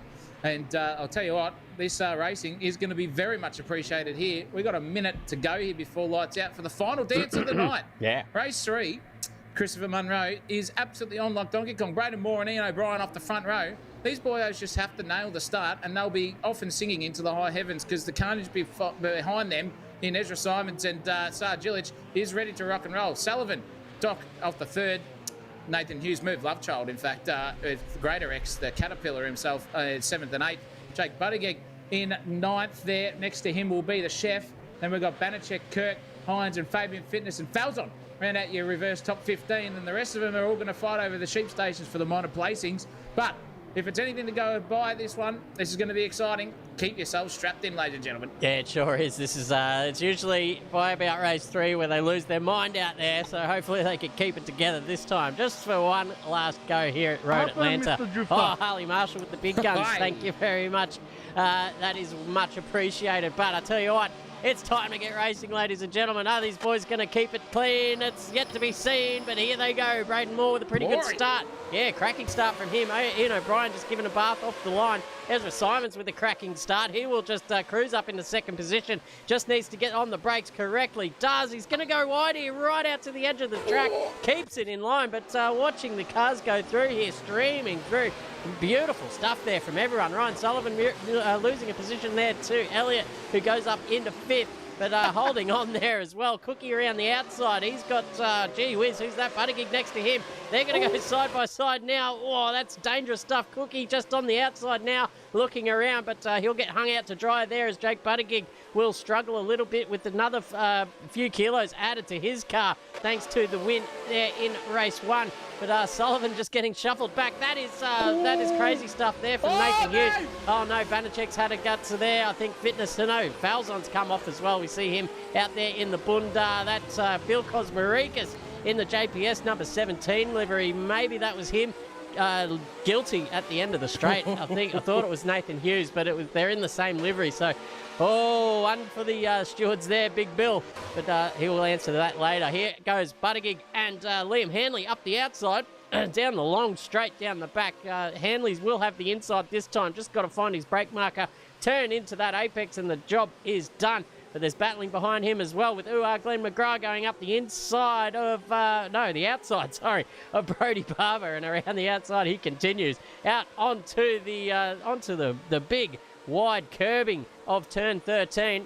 And I'll tell you what, this racing is going to be very much appreciated here. We've got a minute to go here before lights out for the final dance of the night. Yeah. Race 3, Christopher Munro is absolutely on like Donkey Kong. Braden Moore and Ian O'Brien off the front row. These boys just have to nail the start, and they'll be often singing into the high heavens because the carnage behind them in Ezra Simons and Sarge Illich is ready to rock and roll. Sullivan, Doc off the third. Nathan Hughes moved Lovechild, in fact, Greater X, the Caterpillar himself, 7th and 8th. Jake Buttigieg in 9th there. Next to him will be the Chef. Then we've got Banachek, Kirk, Hines and Fabian Fitness and Falzon. Round out your reverse top 15. And the rest of them are all going to fight over the sheep stations for the minor placings. But if it's anything to go by this one, this is going to be exciting. Keep yourselves strapped in, ladies and gentlemen. Yeah, it sure is. This is it's usually by about race 3 where they lose their mind out there, so hopefully they can keep it together this time. Just for one last go here at Road Atlanta. Oh, Harley Marshall with the big guns. Thank you very much. That is much appreciated. But I tell you what, it's time to get racing, ladies and gentlemen. Are these boys going to keep it clean? It's yet to be seen, but here they go. Braden Moore with a pretty good start. Yeah, cracking start from him. Ian O'Brien just giving a bath off the line. Ezra Simons with a cracking start. He will just cruise up into second position. Just needs to get on the brakes correctly. Does. He's going to go wide here, right out to the edge of the track. Keeps it in line, but watching the cars go through here, streaming through. Beautiful stuff there from everyone. Ryan Sullivan losing a position there too. Elliott, who goes up into 5th. But holding on there as well. Cookie around the outside. He's got, gee whiz, who's that? Buttigieg next to him. They're going to go side by side now. Oh, that's dangerous stuff. Cookie just on the outside now, looking around, but he'll get hung out to dry there as Jake Buttigieg will struggle a little bit with another few kilos added to his car, thanks to the win there in race 1. But Sullivan just getting shuffled back. That is crazy stuff there from Nathan Hughes. Oh no, Banachek's had a guts there. I think Fitness, no, Falzon's come off as well. We see him out there in the Bunda. That's Bill Kosmarikis in the JPS number 17 livery. Maybe that was him. Guilty at the end of the straight. I thought it was Nathan Hughes, but they're in the same livery. So, one for the stewards there, Big Bill. But he will answer that later. Here goes Buttigieg and Liam Hanley up the outside. Down the long straight down the back. Hanley's will have the inside this time. Just got to find his brake marker, turn into that apex, and the job is done. But there's battling behind him as well with Glenn McGrath going up the inside of, the outside, of Brody Barber. And around the outside he continues out onto the big wide curbing of turn 13.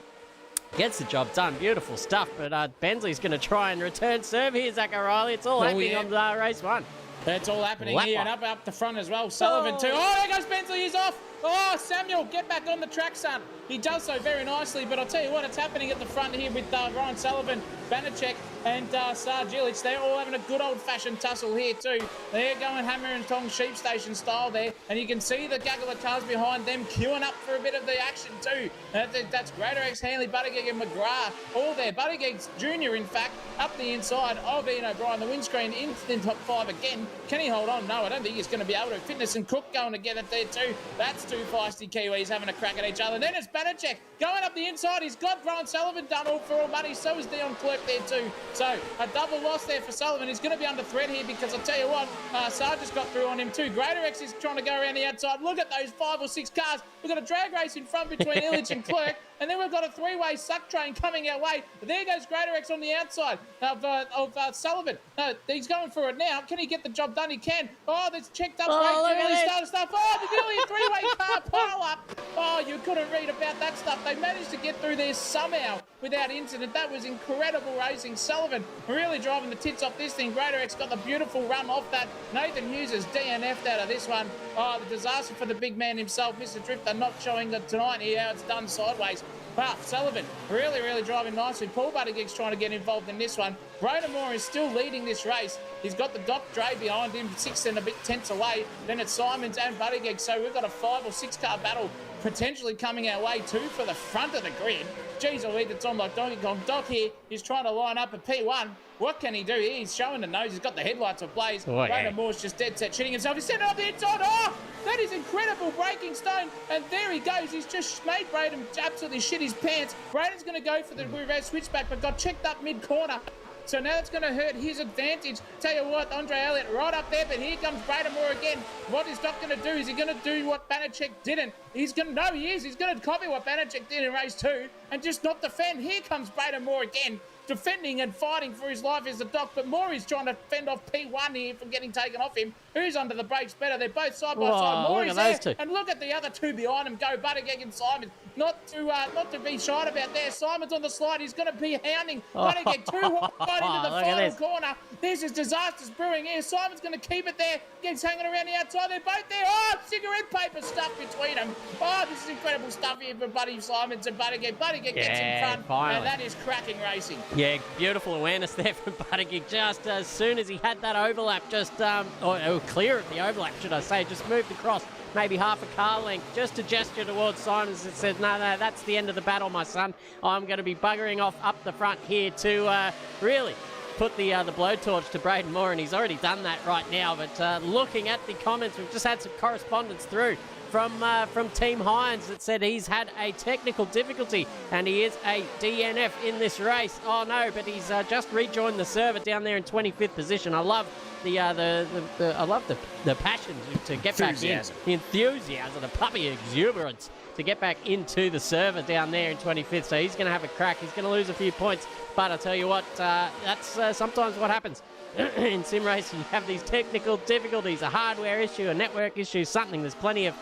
Gets the job done. Beautiful stuff. But Bensley's going to try and return serve here, Zach O'Reilly. It's all happening on race 1. That's all happening here and up the front as well. Sullivan too. Oh, there goes Bensley. He's off. Oh, Samuel, get back on the track, son. He does so very nicely, but I'll tell you what, it's happening at the front here with Ryan Sullivan, Banachek, and Sarge Illich. They're all having a good old-fashioned tussle here too. They're going hammer and tong sheep station style there, and you can see the gaggle of cars behind them queuing up for a bit of the action too. That's Greater X, Hanley, Buttigieg and McGrath all there. Buttigieg's Junior, in fact, up the inside of Ian O'Brien. The windscreen into the top 5 again. Can he hold on? No, I don't think he's going to be able to. Fitness and Cook going to get it there too. That's two feisty Kiwis having a crack at each other. Then it's Banachek going up the inside. He's got Brian Sullivan done all for all money. So is Dion Clerk there too. So a double loss there for Sullivan. He's going to be under threat here because I'll tell you what, Sarge just got through on him too. Greater X is trying to go around the outside. Look at those 5 or 6 cars. We've got a drag race in front between Illich and Clerk. And then we've got a 3-way suck train coming our way. There goes Greater X on the outside of Sullivan. No, he's going for it now. Can he get the job done? He can. Oh, that's checked up. Stuff. Oh, there's nearly a 3-way car pile up. Oh, you couldn't read about that stuff. They managed to get through there somehow without incident. That was incredible racing. Sullivan really driving the tits off this thing. Greater X got the beautiful run off that. Nathan Hughes has DNF'd out of this one. Oh, the disaster for the big man himself. Mr. Drifter not showing it tonight here how it's done sideways. But Sullivan really driving nicely. Paul Buttigieg's trying to get involved in this one. Braden Moore is still leading this race. He's got the Doc Dre behind him, 6 and a bit tenths away. Then it's Simons and Buttigieg. So we've got a 5 or 6 car battle potentially coming our way too for the front of the grid. Geez, I'll lead the Tom like Donkey Kong. Doc here is trying to line up a P1. What can he do? He's showing the nose. He's got the headlights ablaze. Braden Moore's just dead set shitting himself. He's sent it off the inside. Oh, that is incredible braking stone. And there he goes. He's just made Braden absolutely shit his pants. Braden's going to go for the reverse switchback, but got checked up mid-corner. So now it's going to hurt his advantage. Tell you what, Andre Elliott right up there, but here comes Braden Moore again. What is Doc going to do? Is he going to do what Banachek didn't? He's going to, no, he is. He's going to copy what Banachek did in race 2 and just not defend. Here comes Braden Moore again. Defending and fighting for his life is the Doc, but Moore is trying to fend off P1 here from getting taken off him. Who's under the brakes better? They're both side by side. Moore is there, and look at the other 2 behind him go, Buttigieg and Simon. Not to be shy about there. Simon's on the slide. He's going to be hounding Buttigieg 2 wide into the final corner. This is disastrous brewing here. Simon's going to keep it there. Gets hanging around the outside. They're both there. Oh, cigarette paper stuff between them. Oh, this is incredible stuff here for Buddy Simons and Buttigieg. Buttigieg gets in front, finally. And that is cracking racing. Yeah, beautiful awareness there from Buttigieg. Just as soon as he had that overlap, or clear of the overlap, should I say, just moved across maybe half a car length, just to gesture towards Simons and said, no, that's the end of the battle, my son. I'm going to be buggering off up the front here to really put the blowtorch to Braden Moore, and he's already done that right now. But looking at the comments, we've just had some correspondence through from Team Hines that said he's had a technical difficulty and he is a DNF in this race. Oh no, but he's just rejoined the server down there in 25th position. I love the passion to get back in, the enthusiasm, the puppy exuberance to get back into the server down there in 25th. So he's going to have a crack. He's going to lose a few points, but I'll tell you what, that's sometimes what happens. In sim racing, you have these technical difficulties, a hardware issue, a network issue, something. There's plenty of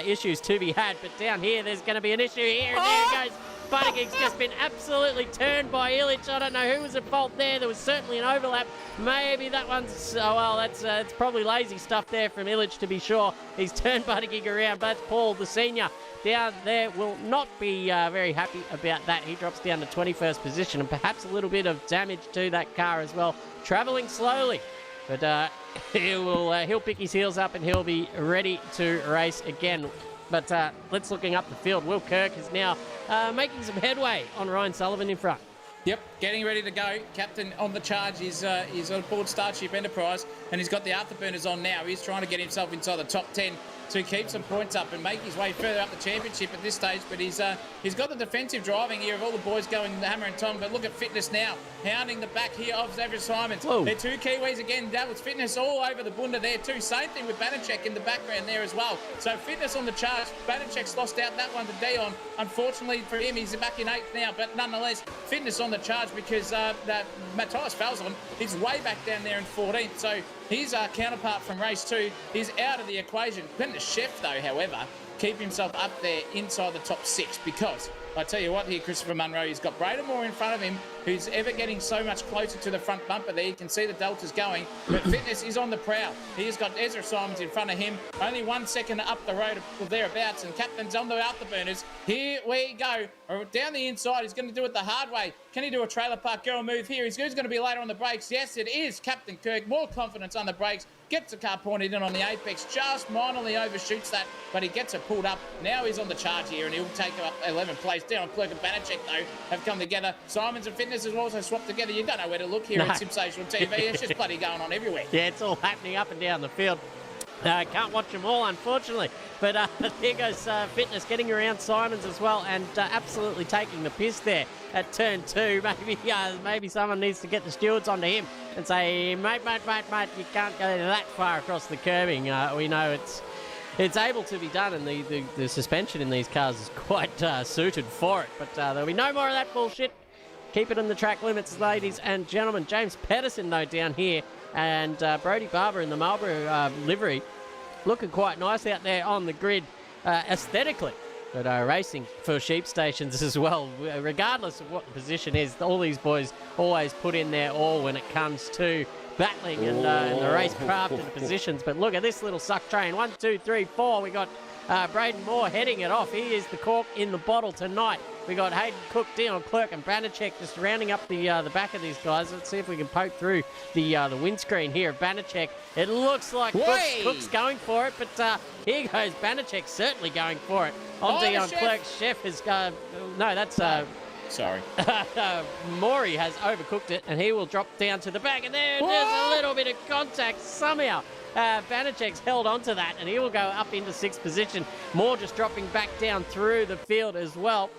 issues to be had, but down here, there's going to be an issue here, and there it goes. Buttigieg's just been absolutely turned by Illich. I don't know who was at fault there. There was certainly an overlap. Maybe that one's, oh well, it's probably lazy stuff there from Illich to be sure. He's turned Buttigieg around, but Paul, the senior, down there will not be very happy about that. He drops down to 21st position and perhaps a little bit of damage to that car as well. Travelling slowly, but he'll pick his heels up and he'll be ready to race again. But let's looking up the field. Will Kirk is now making some headway on Ryan Sullivan in front. Yep, getting ready to go. Captain on the charge is on board Starship Enterprise, and he's got the afterburners on now. He's trying to get himself inside the top 10 to keep some points up and make his way further up the championship at this stage. But he's got the defensive driving here of all the boys going hammer and Tom. But look at Fitness now, hounding the back here of Xavier Simons. Whoa. They're 2 Kiwis again. That was Fitness all over the bunda there too. Same thing with Banachek in the background there as well. So Fitness on the charge. Banachek's lost out that one to Dion. Unfortunately for him, he's back in 8th now. But nonetheless, Fitness on the charge because that Matthias Falzon is way back down there in 14th. So his counterpart from race 2 is out of the equation. Brendan Chef, though, however, keep himself up there inside the top 6 because I tell you what here, Christopher Munro, he's got Braden Moore in front of him, who's ever getting so much closer to the front bumper there. You can see the deltas going, but Fitness is on the prowl. He's got Ezra Simons in front of him, only 1 second up the road or thereabouts, and Captain's on the afterburners. Here we go. Down the inside, he's going to do it the hard way. Can he do a trailer park girl move here? Who's going to be later on the brakes? Yes, it is Captain Kirk. More confidence on the brakes. Gets the car pointed in on the apex. Just minorly overshoots that, but he gets it pulled up. Now he's on the charge here, and he'll take up 11th place. Down Clerk and Banachek, though, have come together. Simons and Fitness has also swapped together. You don't know where to look here at Sensational TV. It's just bloody going on everywhere. Yeah, it's all happening up and down the field. Can't watch them all, unfortunately. But there goes Fitness getting around Simons as well, and absolutely taking the piss there at turn 2. Maybe someone needs to get the stewards onto him and say, mate, you can't go that far across the curbing. We know it's able to be done, and the suspension in these cars is quite suited for it. But there'll be no more of that bullshit. Keep it in the track limits, ladies and gentlemen. James Pedersen, though, down here, and Brody Barber in the Marlboro livery, looking quite nice out there on the grid aesthetically, but racing for sheep stations as well. Regardless of what the position is, all these boys always put in their all when it comes to battling and the racecraft and positions. But look at this little suck train. 1, 2, 3, 4. We got Braden Moore heading it off. He is the cork in the bottle tonight. We got Hayden Cook, Dion Clerk, and Banachek just rounding up the back of these guys. Let's see if we can poke through the windscreen here of Banachek. It looks like Cook's going for it, but here goes Banachek, certainly going for it. On Dion Clerk, Chef has no, that's sorry. Maury has overcooked it, and he will drop down to the back, and there's a little bit of contact somehow. Banachek's held onto that, and he will go up into 6th position. Moore just dropping back down through the field as well.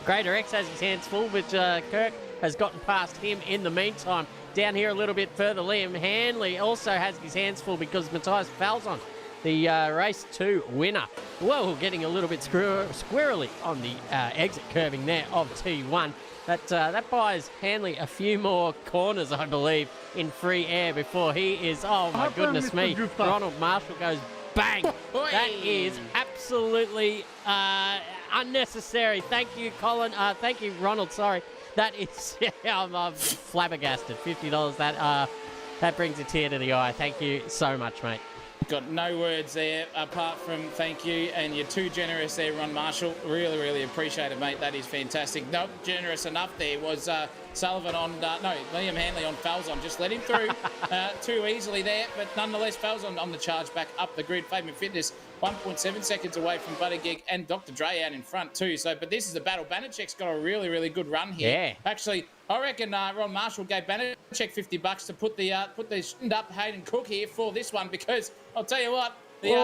Greater X has his hands full, but Kirk has gotten past him in the meantime. Down here a little bit further, Liam Hanley also has his hands full because Matthias Falzon, the race 2 winner, well, getting a little bit squirrely on the exit curving there of T1. That buys Hanley a few more corners, I believe, in free air before he is, oh my goodness me, Ronald Marshall goes bang. That is absolutely unnecessary. Thank you, Colin. Thank you, Ronald. Sorry. That is, I'm flabbergasted. $50. That brings a tear to the eye. Thank you so much, mate. Got no words there apart from thank you, and you're too generous there, Ron Marshall. Really, really appreciate it, mate. That is fantastic. Not generous enough there was Sullivan on, Liam Hanley on Falzon. Just let him through too easily there, but nonetheless, Falzon on the charge back up the grid. Fabian Fitness 1.7 seconds away from Buttigieg and Dr. Dre out in front too. So, but this is a battle. Banachek's got a really, really good run here. Yeah. Actually, I reckon Ron Marshall gave Banachek $50 to put the up Hayden Cook here for this one, because I'll tell you what, the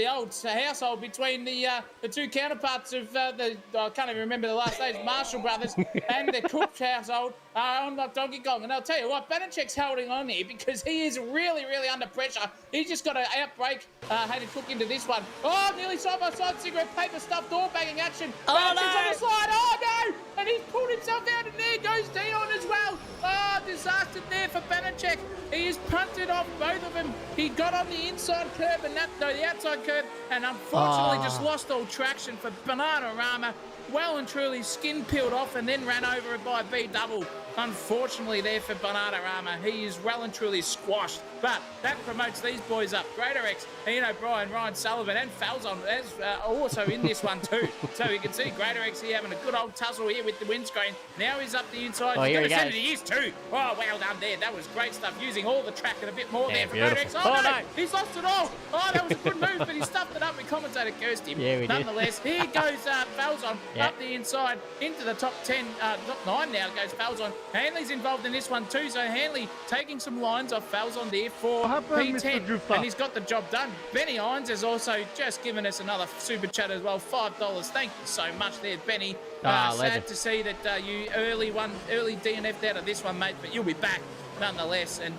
old household between the two counterparts of I can't even remember the last names, Marshall brothers, and the Cook household are on Donkey Kong. And I'll tell you what, Banachek's holding on here because he is really, really under pressure. He's just got to outbreak Hayden Cook into this one. Oh, nearly side-by-side cigarette paper stuffed door bagging action. Banachek's on the slide. Oh, no! And he's pulled himself out, and there goes Dion as well. Oh, disaster there for Banachek. He has punted off both of them. He got on the inside curve and the outside curve, and unfortunately just lost all traction for Bananarama. Well and truly skin peeled off and then ran over by B-double. Unfortunately there for Bananarama. He is well and truly squashed. But that promotes these boys up. Greater X, Ian O'Brien, Ryan Sullivan and Falzon as also in this one too. So you can see Greater X here having a good old tussle here with the windscreen. Now he's up the inside. He's going to send it. He is too. Oh, well done there. That was great stuff. Using all the track and a bit more there for Greater X. Oh, no. He's lost it all. Oh, that was a good move, but he stuffed it up. We commentator cursed him. Yeah, we Nonetheless, here goes Falzon up the inside into the top 10, top 9 now goes Falzon. Hanley's involved in this one too, so Hanley taking some lines off Falzon there for P10, and he's got the job done. Benny Hines has also just given us another super chat as well, $5. Thank you so much there, Benny. Sad to see that you early DNF'd out of this one, mate, but you'll be back nonetheless, and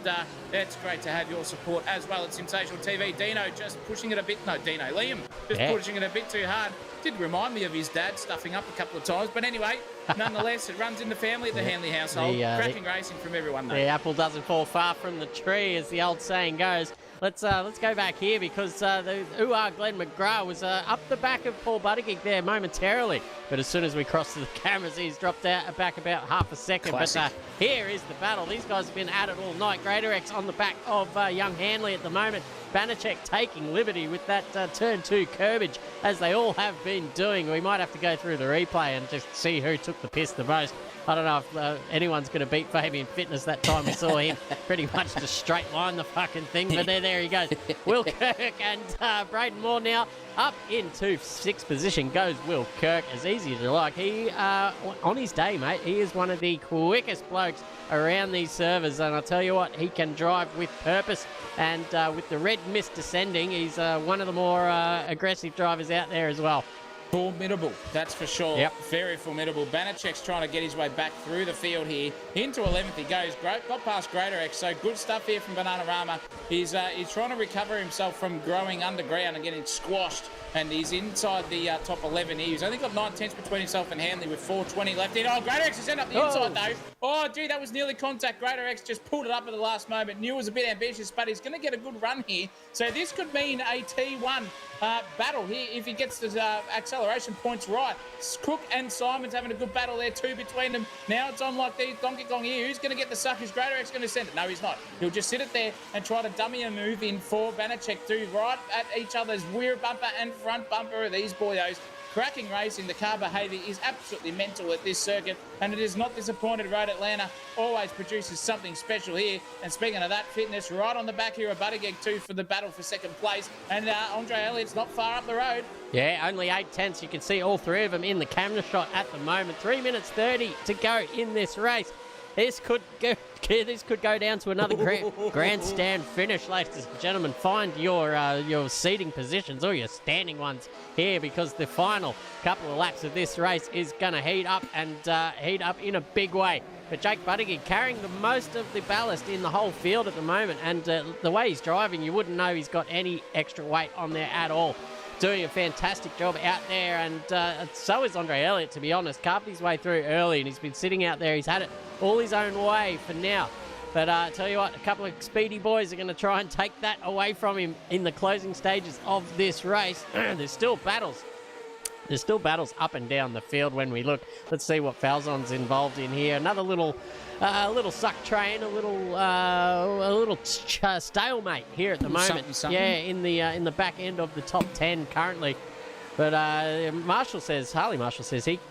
it's great to have your support as well at Sensational TV. Dino just pushing it a bit, Liam just pushing it a bit too hard. Did remind me of his dad stuffing up a couple of times, but anyway, nonetheless, it runs in the family at the Hanley household. Cracking racing from everyone, though. The apple doesn't fall far from the tree, as the old saying goes. Let's go back here because the Glenn McGrath was up the back of Paul Buttigieg there momentarily. But as soon as we crossed to the cameras, he's dropped out back about half a second. Classic. But here is the battle. These guys have been at it all night. Greater X on the back of young Hanley at the moment. Banachek taking liberty with that turn 2 curbage, as they all have been doing. We might have to go through the replay and just see who took the piss the most. I don't know if anyone's going to beat Fabian Fitness that time. We saw him pretty much just straight line the fucking thing. But there he goes. Will Kirk and Braden Moore now up into 6th position goes Will Kirk, as easy as you like. He, on his day, mate, he is one of the quickest blokes around these servers. And I'll tell you what, he can drive with purpose. And with the red mist descending, he's one of the more aggressive drivers out there as well. Formidable, that's for sure. Yep. Very formidable. Banachek's trying to get his way back through the field here. Into 11th he goes. Got past Greater X, so good stuff here from Bananarama. He's trying to recover himself from growing underground and getting squashed. And he's inside the top 11 here. He's only got 9/10 between himself and Hanley with 4:20 left in. Oh, Greater X has ended up the inside though. Oh, gee, that was nearly contact. Greater X just pulled it up at the last moment. Knew it was a bit ambitious, but he's going to get a good run here. So this could mean a T1 battle here if he gets the acceleration points right. Cook and Simon's having a good battle there too between them. Now it's on like these Donkey Kong here. Who's going to get the suckers? Greater X going to send it? No, he's not. He'll just sit it there and try to dummy a move in for Banachek to right at each other's rear bumper and front bumper of these boyos. Cracking racing. The car behaviour is absolutely mental at this circuit, and it is not disappointed. Road Atlanta always produces something special here. And speaking of that, Fitness right on the back here of Buttigieg too for the battle for second place. And Andre Elliott's not far up the road. Yeah, only 8/10. You can see all three of them in the camera shot at the moment. 3 minutes 30 to go in this race. This could go down to another grandstand finish, ladies and gentlemen. Find your seating positions or your standing ones here, because the final couple of laps of this race is going to heat up and heat up in a big way. But Jake Buttigieg carrying the most of the ballast in the whole field at the moment, and the way he's driving, you wouldn't know he's got any extra weight on there at all. Doing a fantastic job out there, and so is Andre Elliott, to be honest. Carved his way through early, and he's been sitting out there. He's had it all his own way for now. But I tell you what, a couple of speedy boys are going to try and take that away from him in the closing stages of this race. There's still battles. There's still battles up and down the field when we look. Let's see what Falzon's involved in here. Another little suck train, a little stalemate here at the moment. Something. Yeah, in the back end of the top 10 currently. But Harley Marshall says,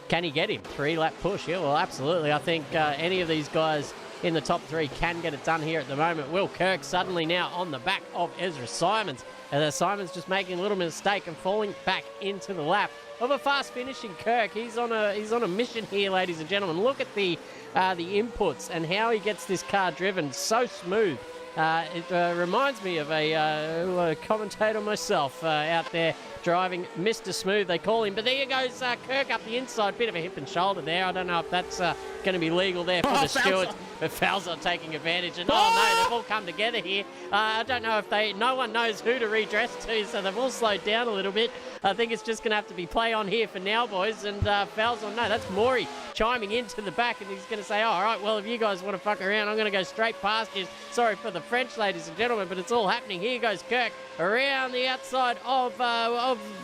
can he get him? 3-lap push. Yeah, well, absolutely. I think any of these guys in the top 3 can get it done here at the moment. Will Kirk suddenly now on the back of Ezra Simons. And Simons just making a little mistake and falling back into the lap of a fast finishing Kirk. He's on a mission here, ladies and gentlemen. Look at the inputs and how he gets this car driven so smooth. It reminds me of a commentator myself out there driving Mr. Smooth, they call him. But there goes Kirk up the inside. Bit of a hip and shoulder there. I don't know if that's going to be legal there for the stewards. But Falzon taking advantage. And no, they've all come together here. I don't know if no one knows who to redress to, so they've all slowed down a little bit. I think it's just going to have to be play on here for now, boys. And Falzon, no, that's Maury chiming into the back, and he's going to say, all right, well, if you guys want to fuck around, I'm going to go straight past you. Sorry for the French, ladies and gentlemen, but it's all happening. Here goes Kirk around the outside of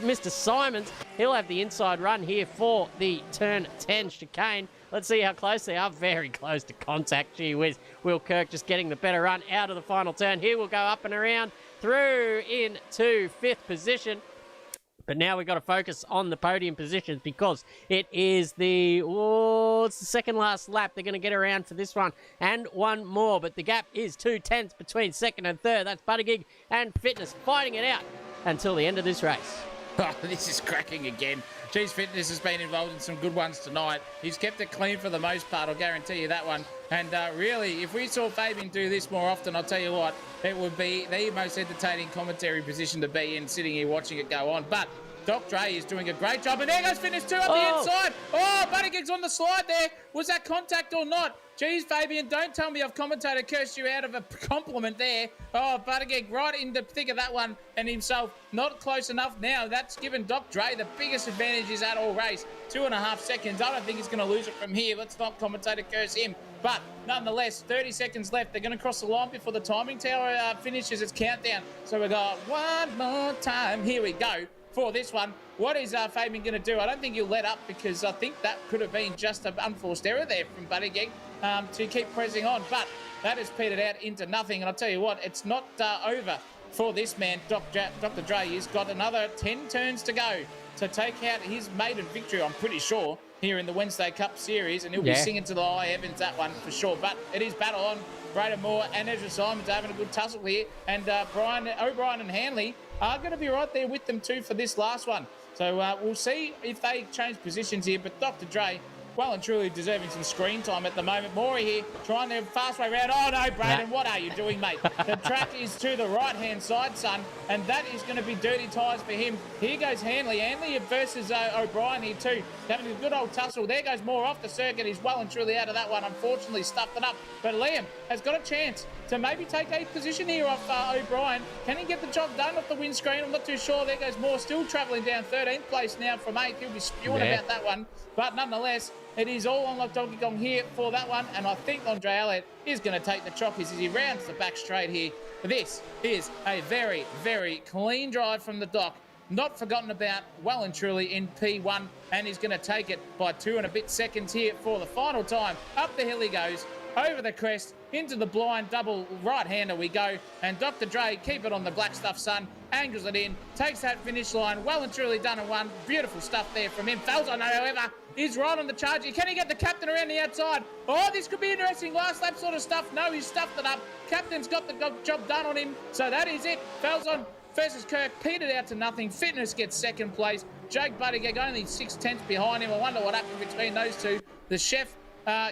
Mr. Simons. He'll have the inside run here for the turn 10 chicane. Let's see how close they are. Very close to contact. Gee whiz. Will Kirk just getting the better run out of the final turn. Here we'll go up and around through into 5th position. But now we've got to focus on the podium positions, because it is it's the second last lap. They're going to get around for this one and one more. But the gap is 2/10 between second and third. That's Buttigieg and Fitness fighting it out until the end of this race. Oh, this is cracking again. Geez, Fitness has been involved in some good ones tonight. He's kept it clean for the most part, I'll guarantee you that one. And really, if we saw Fabian do this more often, I'll tell you what, it would be the most entertaining commentary position to be in, sitting here watching it go on. But Doc Dre is doing a great job. And there goes Fitness 2 up the inside. Oh, Buttigieg's on the slide there. Was that contact or not? Geez, Fabian, don't tell me I've commentator cursed you out of a compliment there. Oh, Buttigieg right in the thick of that one, and himself not close enough now. That's given Doc Dre the biggest advantage he's had all race. 2.5 seconds. I don't think he's going to lose it from here. Let's not commentator curse him. But nonetheless, 30 seconds left. They're going to cross the line before the timing tower finishes its countdown. So we got one more time. Here we go for this one. What is Fabian going to do? I don't think he'll let up, because I think that could have been just an unforced error there from Buttigieg to keep pressing on. But that has petered out into nothing. And I'll tell you what, it's not over for this man, Dr. Dre. He's got another 10 turns to go to take out his maiden victory, I'm pretty sure, here in the Wednesday Cup Series. And he'll be singing to the high heavens, that one for sure. But it is battle on. Braden Moore and Ezra Simons are having a good tussle here. And O'Brien and Hanley are going to be right there with them too for this last one. So we'll see if they change positions here. But Dr. Dre, well and truly deserving some screen time at the moment. Maury here trying to fast way around. Oh no, Braden, what are you doing, mate? The track is to the right-hand side, son, and that is going to be dirty tyres for him. Here goes Hanley. Hanley versus O'Brien here too. Having a good old tussle. There goes Moore off the circuit. He's well and truly out of that one. Unfortunately, stuffed it up. But Liam has got a chance to maybe take 8th position here off O'Brien. Can he get the job done off the windscreen? I'm not too sure. There goes Moore, still travelling down 13th place now from 8th. He'll be spewing about that one. But nonetheless, it is all on like Donkey Kong here for that one. And I think Andre Elliott is going to take the chockies as he rounds the back straight here. This is a very, very clean drive from the dock. Not forgotten about, well and truly in P1. And he's going to take it by 2 and a bit seconds here for the final time. Up the hill he goes, over the crest, into the blind double right-hander we go. And Dr. Dre, keep it on the black stuff, son. Angles it in, takes that finish line. Well and truly done and won. Beautiful stuff there from him. Falzon, however, is right on the charge. Can he get the captain around the outside? Oh, this could be interesting. Last lap sort of stuff. No, he's stuffed it up. Captain's got the job done on him. So that is it. Falzon versus Kirk, petered out to nothing. Fitness gets second place. Jake Buttigieg only 6/10 behind him. I wonder what happened between those two. The chef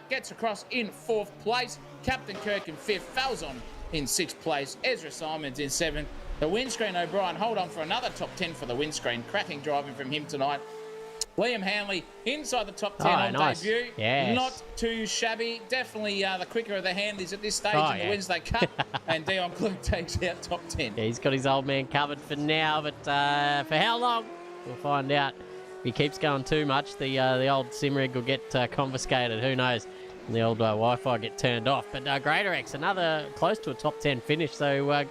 gets across in 4th place. Captain Kirk in 5th. Falzon in 6th place. Ezra Simons in 7th. The windscreen O'Brien, hold on for another top 10 for the windscreen. Cracking driving from him tonight. Liam Hanley inside the top 10 on debut. Yes. Not too shabby. Definitely the quicker of the Hanleys at this stage in the Wednesday Cup. And Dion Clark takes out top 10. Yeah, he's got his old man covered for now, but for how long? We'll find out. If he keeps going too much, the old sim rig will get confiscated. Who knows? And the old Wi-Fi get turned off. But Greater X, another close to a top 10 finish. So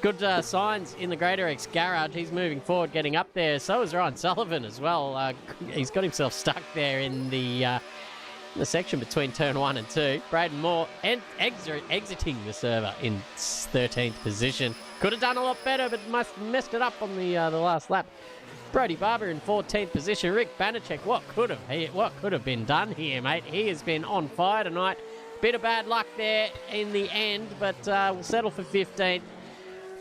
good signs in the Greater X garage. He's moving forward, getting up there. So is Ryan Sullivan as well. He's got himself stuck there in the section between turn 1 and 2. Braden Moore exiting the server in 13th position. Could have done a lot better, but messed it up on the last lap. Brody Barber in 14th position. Rick Banachek, what could have been done here, mate? He has been on fire tonight. Bit of bad luck there in the end, but we'll settle for 15th.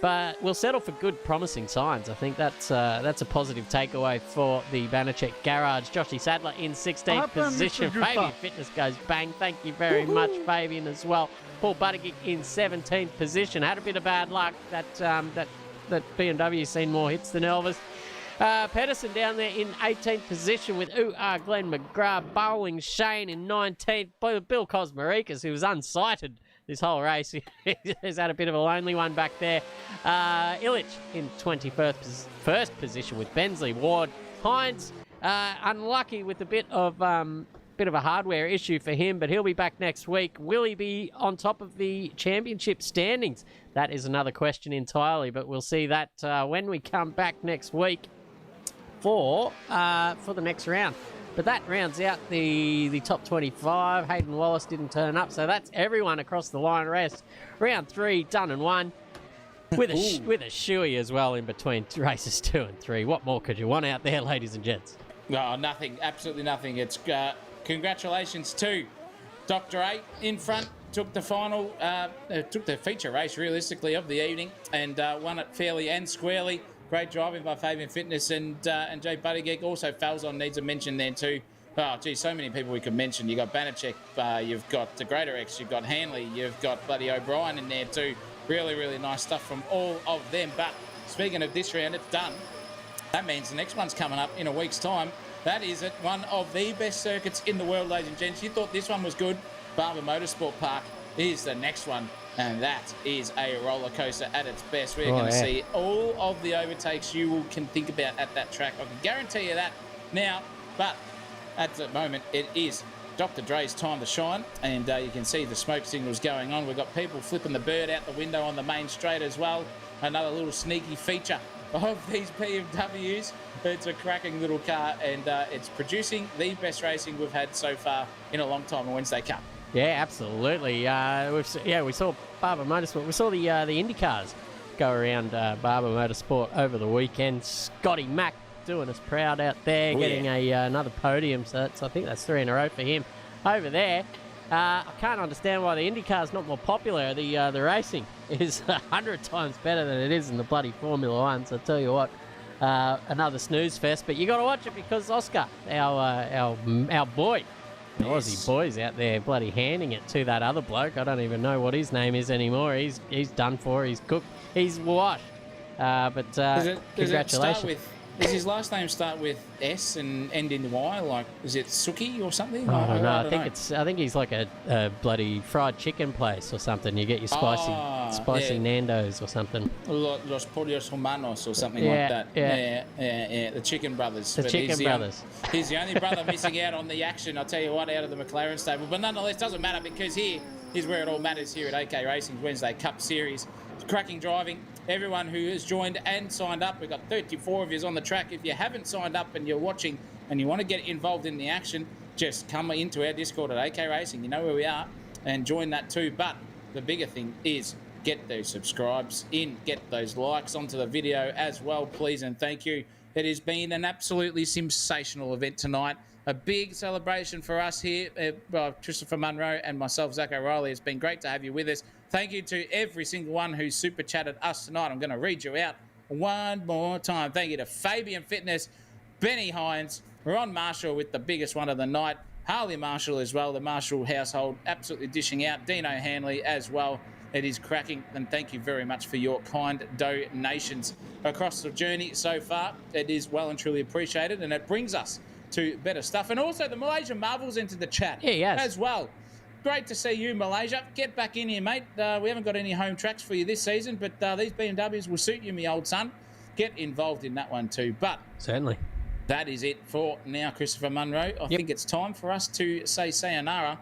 But we'll settle for good, promising signs. I think that's a positive takeaway for the Banachek garage. Joshy Sadler in 16th position. Fabian Fitness goes bang. Thank you very much, Fabian, as well. Paul Buttigieg in 17th position. Had a bit of bad luck. That BMW's seen more hits than Elvis. Pedersen down there in 18th position with Glenn McGrath. Bowling Shane in 19th. Bill Kosmarikis, who was unsighted this whole race. He's had a bit of a lonely one back there. Illich in 21st position with Bensley. Ward. Hines, unlucky with a bit of a hardware issue for him, but he'll be back next week. Will he be on top of the championship standings? That is another question entirely, but we'll see that when we come back next week for the next round. But that rounds out the top 25. Hayden Wallace didn't turn up, so that's everyone across the line. Rest round 3 done and won with a shoey as well in between races 2 and 3. What more could you want out there, ladies and gents? No, nothing. Absolutely nothing. It's congratulations to Dr. A in front. Took the final, took the feature race realistically of the evening and won it fairly and squarely. Great driving by Fabian Fitness and Jay Buttigieg. Also, Falzon needs a mention there too. Oh, gee, so many people we could mention. You've got Banachek, you've got the Greater X, you've got Hanley, you've got Buddy O'Brien in there too. Really, really nice stuff from all of them. But speaking of this round, it's done. That means the next one's coming up in a week's time. That is it. One of the best circuits in the world, ladies and gents. You thought this one was good. Barber Motorsport Park is the next one. And that is a roller coaster at its best. We're going to see all of the overtakes you can think about at that track. I can guarantee you that now. But at the moment, it is Dr. Dre's time to shine, and you can see the smoke signals going on. We've got people flipping the bird out the window on the main straight as well. Another little sneaky feature of these BMWs. It's a cracking little car, and it's producing the best racing we've had so far in a long time on Wednesday Cup. Yeah, absolutely. We saw Barber Motorsport. We saw the Indy cars go around Barber Motorsport over the weekend. Scotty Mack doing us proud out there, getting another podium. So I think that's 3 in a row for him over there. I can't understand why the Indy car's not more popular. The racing is 100 times better than it is in the bloody Formula One. So I tell you what, another snooze fest. But you got to watch it because Oscar, our boy. The Aussie boys out there bloody handing it to that other bloke. I don't even know what his name is anymore. He's done for. He's cooked. He's washed. Congratulations. Does his last name start with S and end in Y? Like, is it Suki or something? I don't know. I think he's like a bloody fried chicken place or something. You get your spicy Nando's or something. Los Pollos Humanos or something like that. Yeah. The Chicken Brothers. He's the only brother missing out on the action, I'll tell you what, out of the McLaren stable. But nonetheless, doesn't matter because here's where it all matters here at AK Racing's Wednesday Cup Series. Cracking driving. Everyone who has joined and signed up, we've got 34 of you on the track. If you haven't signed up and you're watching and you want to get involved in the action, just come into our Discord at AK Racing. You know where we are, and join that too. But the bigger thing is get those subscribes in, get those likes onto the video as well, please, and thank you. It has been an absolutely sensational event tonight. A big celebration for us here, Christopher Munro and myself, Zach O'Reilly. It's been great to have you with us. Thank you to every single one who super chatted us tonight. I'm going to read you out one more time. Thank you to Fabian Fitness, Benny Hines, Ron Marshall with the biggest one of the night, Harley Marshall as well, the Marshall household absolutely dishing out, Dino Hanley as well. It is cracking, and thank you very much for your kind donations across the journey so far. It is well and truly appreciated, and it brings us to better stuff. And also the Malaysia Marvels into the chat as well. Great to see you, Malaysia. Get back in here, mate. We haven't got any home tracks for you this season, but these BMWs will suit you, me old son. Get involved in that one too. But certainly, that is it for now, Christopher Munro. I think it's time for us to say sayonara.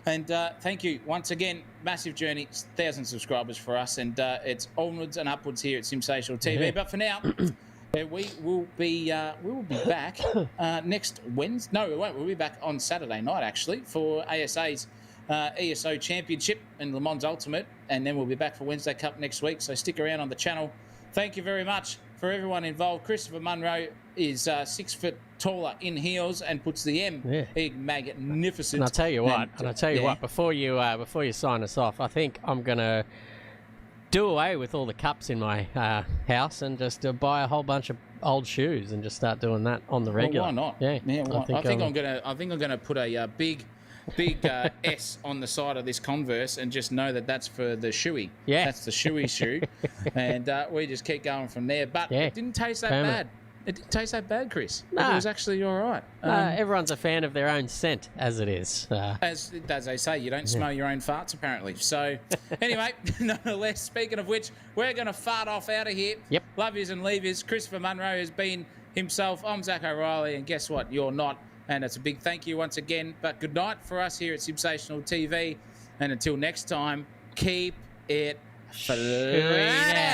And thank you once again. Massive journey, 1,000 subscribers for us, and it's onwards and upwards here at Sensational TV. Yeah. But for now, we will be back next Wednesday. No, we won't. We'll be back on Saturday night actually for ASA's ESO Championship and Le Mans Ultimate, and then we'll be back for Wednesday Cup next week. So stick around on the channel. Thank you very much for everyone involved. Christopher Munro is 6 foot taller in heels and puts the M magnificent. And I'll tell you what. Before you sign us off, I think I'm gonna do away with all the cups in my house and just buy a whole bunch of old shoes and just start doing that on the regular. Well, why not? Yeah. I think I'm gonna put a big S on the side of this Converse and just know that that's for the shoey. Yeah. That's the shoey shoe. And we just keep going from there. But it didn't taste that bad. It didn't taste that bad, Chris. No. It was actually all right. Everyone's a fan of their own scent, as it is. As they say, you don't smell your own farts, apparently. So, anyway, nonetheless, speaking of which, we're going to fart off out of here. Yep. Love yous and leave yous. Christopher Munro has been himself. I'm Zach O'Reilly, and guess what? You're not. And it's a big thank you once again. But good night for us here at Sensational TV. And until next time, keep it flat.